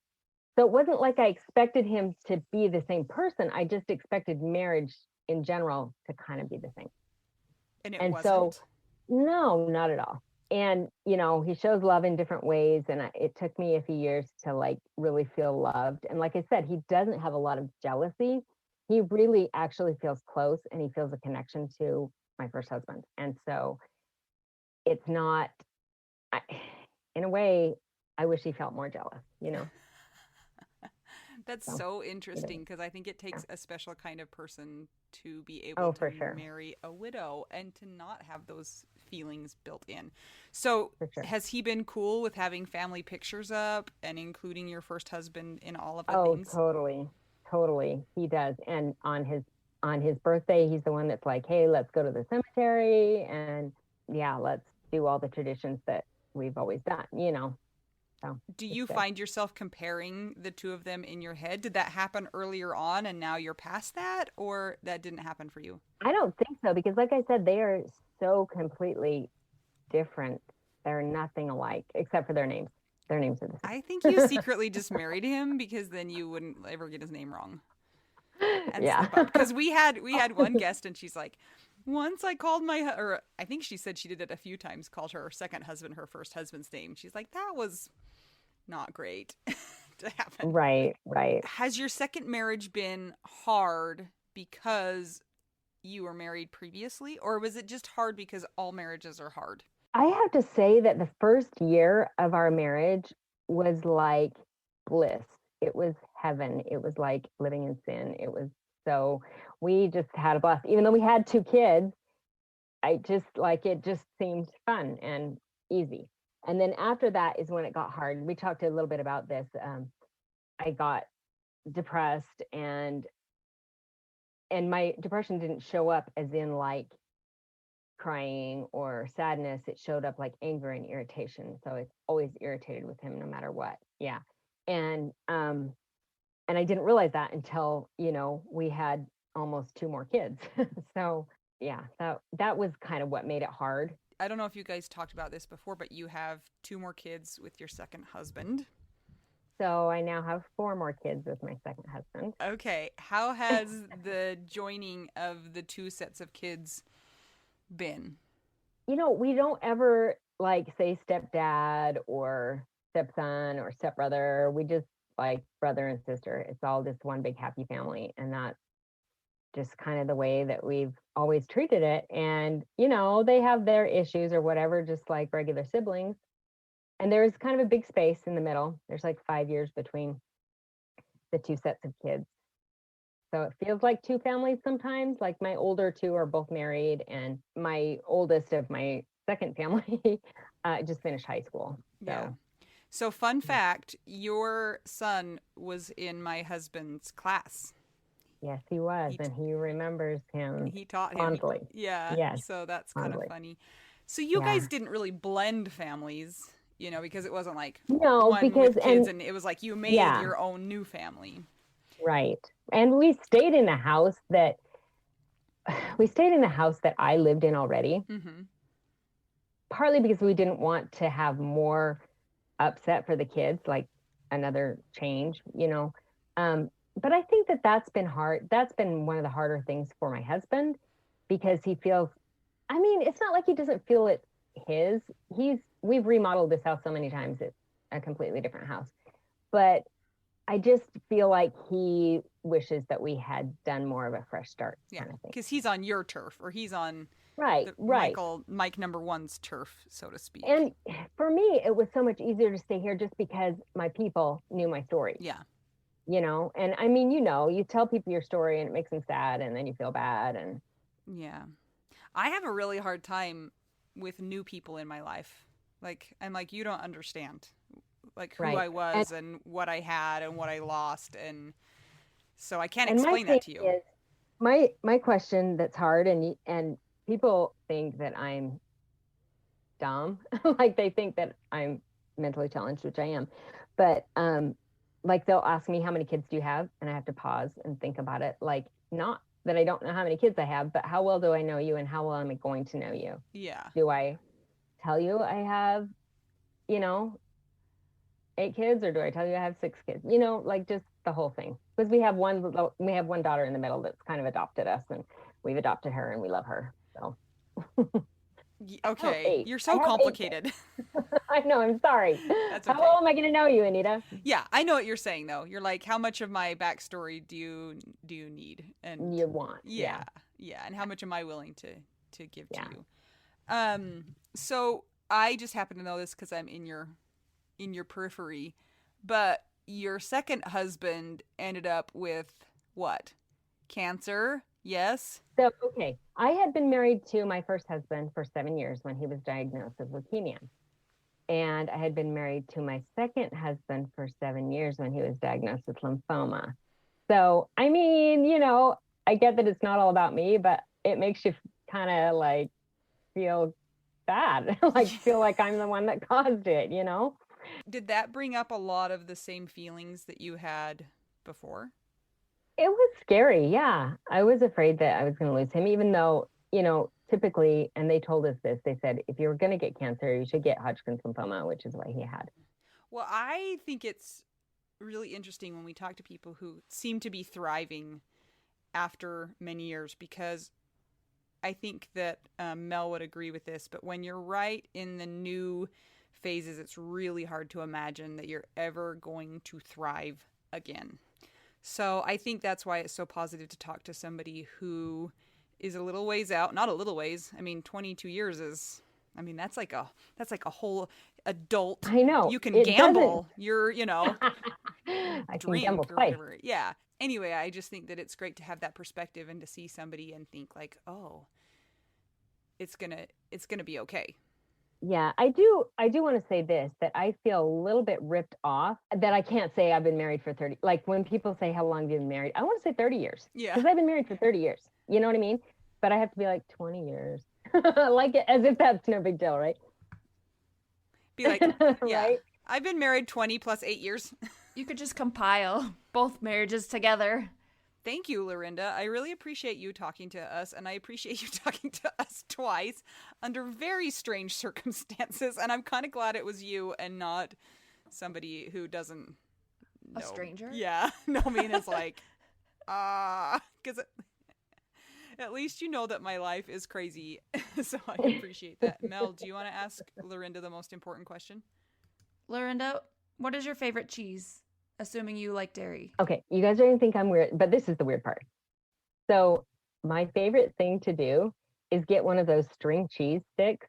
So it wasn't like I expected him to be the same person. I just expected marriage in general to kind of be the same. And it And wasn't? so, no, not at all. And, you know, he shows love in different ways. And it took me a few years to like really feel loved. And like I said, he doesn't have a lot of jealousy. He really actually feels close and he feels a connection to my first husband. And so it's not, in a way, I wish he felt more jealous, you know? That's so interesting because I think it takes a special kind of person to be able for to sure. marry a widow and to not have those feelings built in. So, For sure. has he been cool with having family pictures up and including your first husband in all of the things? Totally. He does. And on his birthday, he's the one that's like, hey, let's go to the cemetery and yeah, let's do all the traditions that we've always done, you know. So Do you good. find yourself comparing the two of them in your head? Did that happen earlier on and now you're past that, or that didn't happen for you? I don't think so because like I said, they are so completely different. They're nothing alike except for their names. Their names are the I think you secretly just married him because then you wouldn't ever get his name wrong same. and Yeah. slip up. Because we had one guest and she's like, once I called or I think she said she did it a few times, called her second husband her first husband's name. She's like, that was not great to happen. Right. Has your second marriage been hard because you were married previously, or was it just hard because all marriages are hard? I have to say that the first year of our marriage was like bliss. It was heaven. It was like living in sin. It was so, we just had a blast. Even though we had 2 kids, it just seemed fun and easy. And then after that is when it got hard. We talked a little bit about this. I got depressed and my depression didn't show up as in like crying or sadness. It showed up like anger and irritation. So it's always irritated with him no matter what. Yeah. And I didn't realize that until, you know, we had almost 2 more kids. So yeah, that was kind of what made it hard. I don't know if you guys talked about this before, but you have 2 more kids with your second husband. So I now have 4 more kids with my second husband. Okay. How has the joining of the 2 sets of kids been? You know, we don't ever like say stepdad or stepson or stepbrother. We just like brother and sister. It's all just one big happy family. And that's just kind of the way that we've always treated it. And, you know, they have their issues or whatever, just like regular siblings. And there's kind of a big space in the middle. There's like 5 years between the 2 sets of kids. So it feels like 2 families sometimes. Like my older 2 are both married, and my oldest of my second family just finished high school. So. Yeah. So, fun fact, your son was in my husband's class. Yes, he was, He and he remembers him he taught him. fondly. Yeah, Yes, so that's kind of fondly. funny. So you Yeah. guys didn't really blend families, because it wasn't like No, one because with kids and it was like you made yeah, your own new family. right. And we stayed in the house that I lived in already, Mm-hmm. partly because we didn't want to have more upset for the kids, like another change, Um, but I think that that's been hard. That's been one of the harder things for my husband because he feels, I mean, it's not like he doesn't feel it his. We've remodeled this house so many times. It's a completely different house. But I just feel like he wishes that we had done more of a fresh start Yeah, kind of thing. because he's on your turf, or he's on Right, the right. Mike number one's turf, so to speak. And for me, it was so much easier to stay here just because my people knew my story, Yeah, And I mean, you tell people your story and it makes them sad and then you feel bad. And yeah. I have a really hard time with new people in my life. Like, I'm like, you don't understand, like who right. I And, was and what I had and what I lost, and so I can't and my explain that thing to you. is, my question that's hard, and people think that I'm dumb, like they think that I'm mentally challenged, which I am. But like they'll ask me how many kids do you have, and I have to pause and think about it. Like not that I don't know how many kids I have, but how well do I know you, and how well am I going to know you? Yeah. Do I tell you I have, you know, 8 kids, or do I tell you I have 6 kids? Like just the whole thing. Because we have one daughter in the middle that's kind of adopted us, and we've adopted her, and we love her. So I have Okay, eight. you're I so have 8 kids. complicated. I know. I'm sorry. That's How okay. well am I going to know you, Anita? Yeah, I know what you're saying though. You're like, how much of my backstory do you need? And You want? yeah, Yeah, yeah, and how much am I willing to give to yeah. you? So I just happen to know this because I'm in your periphery, but your second husband ended up with what? Cancer? Yes. So, okay, I had been married to my first husband for 7 years when he was diagnosed with leukemia. And I had been married to my second husband for 7 years when he was diagnosed with lymphoma. So, I mean, I get that it's not all about me, but it makes you kind of like feel bad, like feel like I'm the one that caused it. Did that bring up a lot of the same feelings that you had before? It was scary. Yeah. I was afraid that I was going to lose him, even though, typically, and they told us this, they said, if you're going to get cancer, you should get Hodgkin's lymphoma, which is what he had. Well, I think it's really interesting when we talk to people who seem to be thriving after many years, because I think that Mel would agree with this, but when you're right in the new phases, it's really hard to imagine that you're ever going to thrive again. So I think that's why it's so positive to talk to somebody who is a little ways out, not a little ways. I mean, 22 years is, I mean, that's like a whole adult. I know. You can It doesn't. gamble. You're, I can gamble drink or twice. whatever. Yeah. Anyway, I just think that it's great to have that perspective and to see somebody and think like, "Oh, it's going to be okay." Yeah, I do want to say this, that I feel a little bit ripped off that I can't say I've been married for 30. Like when people say how long have you been married, I want to say 30 years Yeah. because I've been married for 30 years. You know what I mean? But I have to be like 20 years. Like as if that's no big deal, right? Be like, "Yeah, Right? I've been married 20 plus 8 years." You could just compile both marriages together. Thank you, Lorinda. I really appreciate you talking to us, and I appreciate you talking to us twice under very strange circumstances. And I'm kind of glad it was you and not somebody who doesn't know. A stranger? Yeah, know me and is like, because at least you know that my life is crazy. So I appreciate that. Mel, do you want to ask Lorinda the most important question? Lorinda, what is your favorite cheese? Assuming you like dairy. Okay, you guys are going to think I'm weird, but this is the weird part. So, my favorite thing to do is get one of those string cheese sticks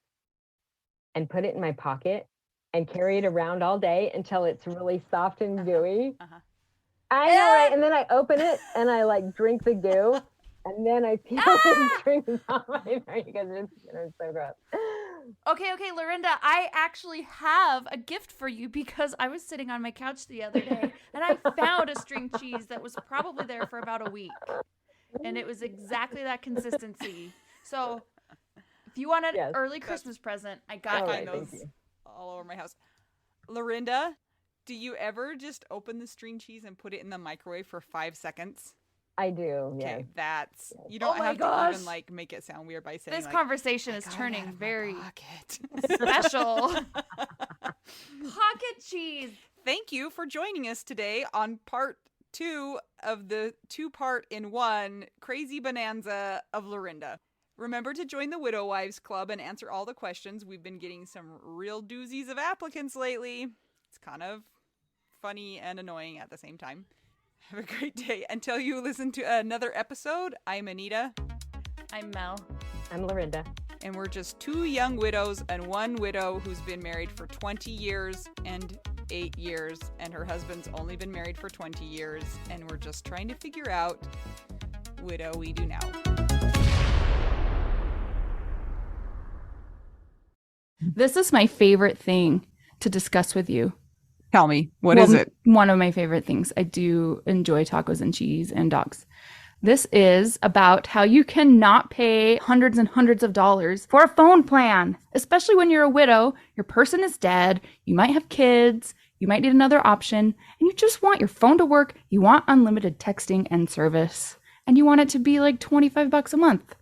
and put it in my pocket and carry it around all day until it's really soft and gooey. Uh-huh. I know, right? And then I open it and I like drink the goo and then I peel the strings off my. You guys are so gross. Okay, Lorinda, I actually have a gift for you because I was sitting on my couch the other day and I found a string cheese that was probably there for about a week. And it was exactly that consistency. So if you want an Yes. early Christmas present, I got All you. right, those thank you. all over my house. Lorinda, do you ever just open the string cheese and put it in the microwave for 5 seconds? I do, yes. Okay, that's you Oh don't my have gosh. to even like make it sound weird by saying This like, conversation "I is got it turning out of my very pocket." special. Pocket cheese. Thank you for joining us today on part 2 of the 2-part in 1 crazy bonanza of Lorinda. Remember to join the Widow Wives Club and answer all the questions. We've been getting some real doozies of applicants lately. It's kind of funny and annoying at the same time. Have a great day. Until you listen to another episode, I'm Anita. I'm Mel. I'm Lorinda. And we're just 2 young widows and 1 widow who's been married for 20 years and 8 years. And her husband's only been married for 20 years. And we're just trying to figure out widow we do now. This is my favorite thing to discuss with you. Tell me, what is it? One of my favorite things. I do enjoy tacos and cheese and dogs. This is about how you cannot pay hundreds and hundreds of dollars for a phone plan, especially when you're a widow, your person is dead, you might have kids, you might need another option, and you just want your phone to work, you want unlimited texting and service, and you want it to be like $25 a month.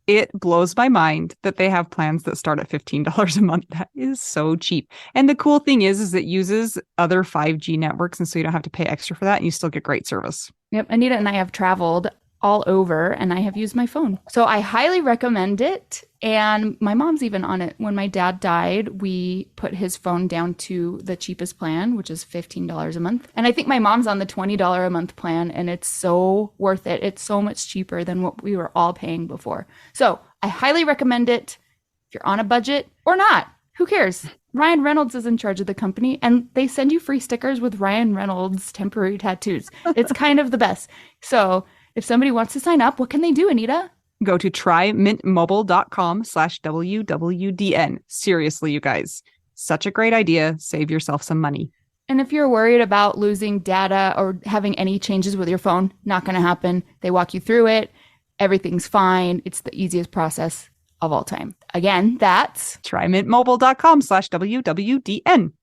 It blows my mind that they have plans that start at $15 a month. That is so cheap. And the cool thing is it uses other 5G networks, and so you don't have to pay extra for that, and you still get great service. Yep, Anita and I have traveled all over, and I have used my phone. So I highly recommend it. And my mom's even on it. When my dad died, we put his phone down to the cheapest plan, which is $15 a month. And I think my mom's on the $20 a month plan, and it's so worth it. It's so much cheaper than what we were all paying before. So I highly recommend it if you're on a budget or not. Who cares? Ryan Reynolds is in charge of the company, and they send you free stickers with Ryan Reynolds temporary tattoos. It's kind of the best. So if somebody wants to sign up, what can they do, Anita? Go to trymintmobile.com/WWDN. Seriously, you guys. Such a great idea. Save yourself some money. And if you're worried about losing data or having any changes with your phone, not going to happen. They walk you through it. Everything's fine. It's the easiest process of all time. Again, that's trymintmobile.com/WWDN.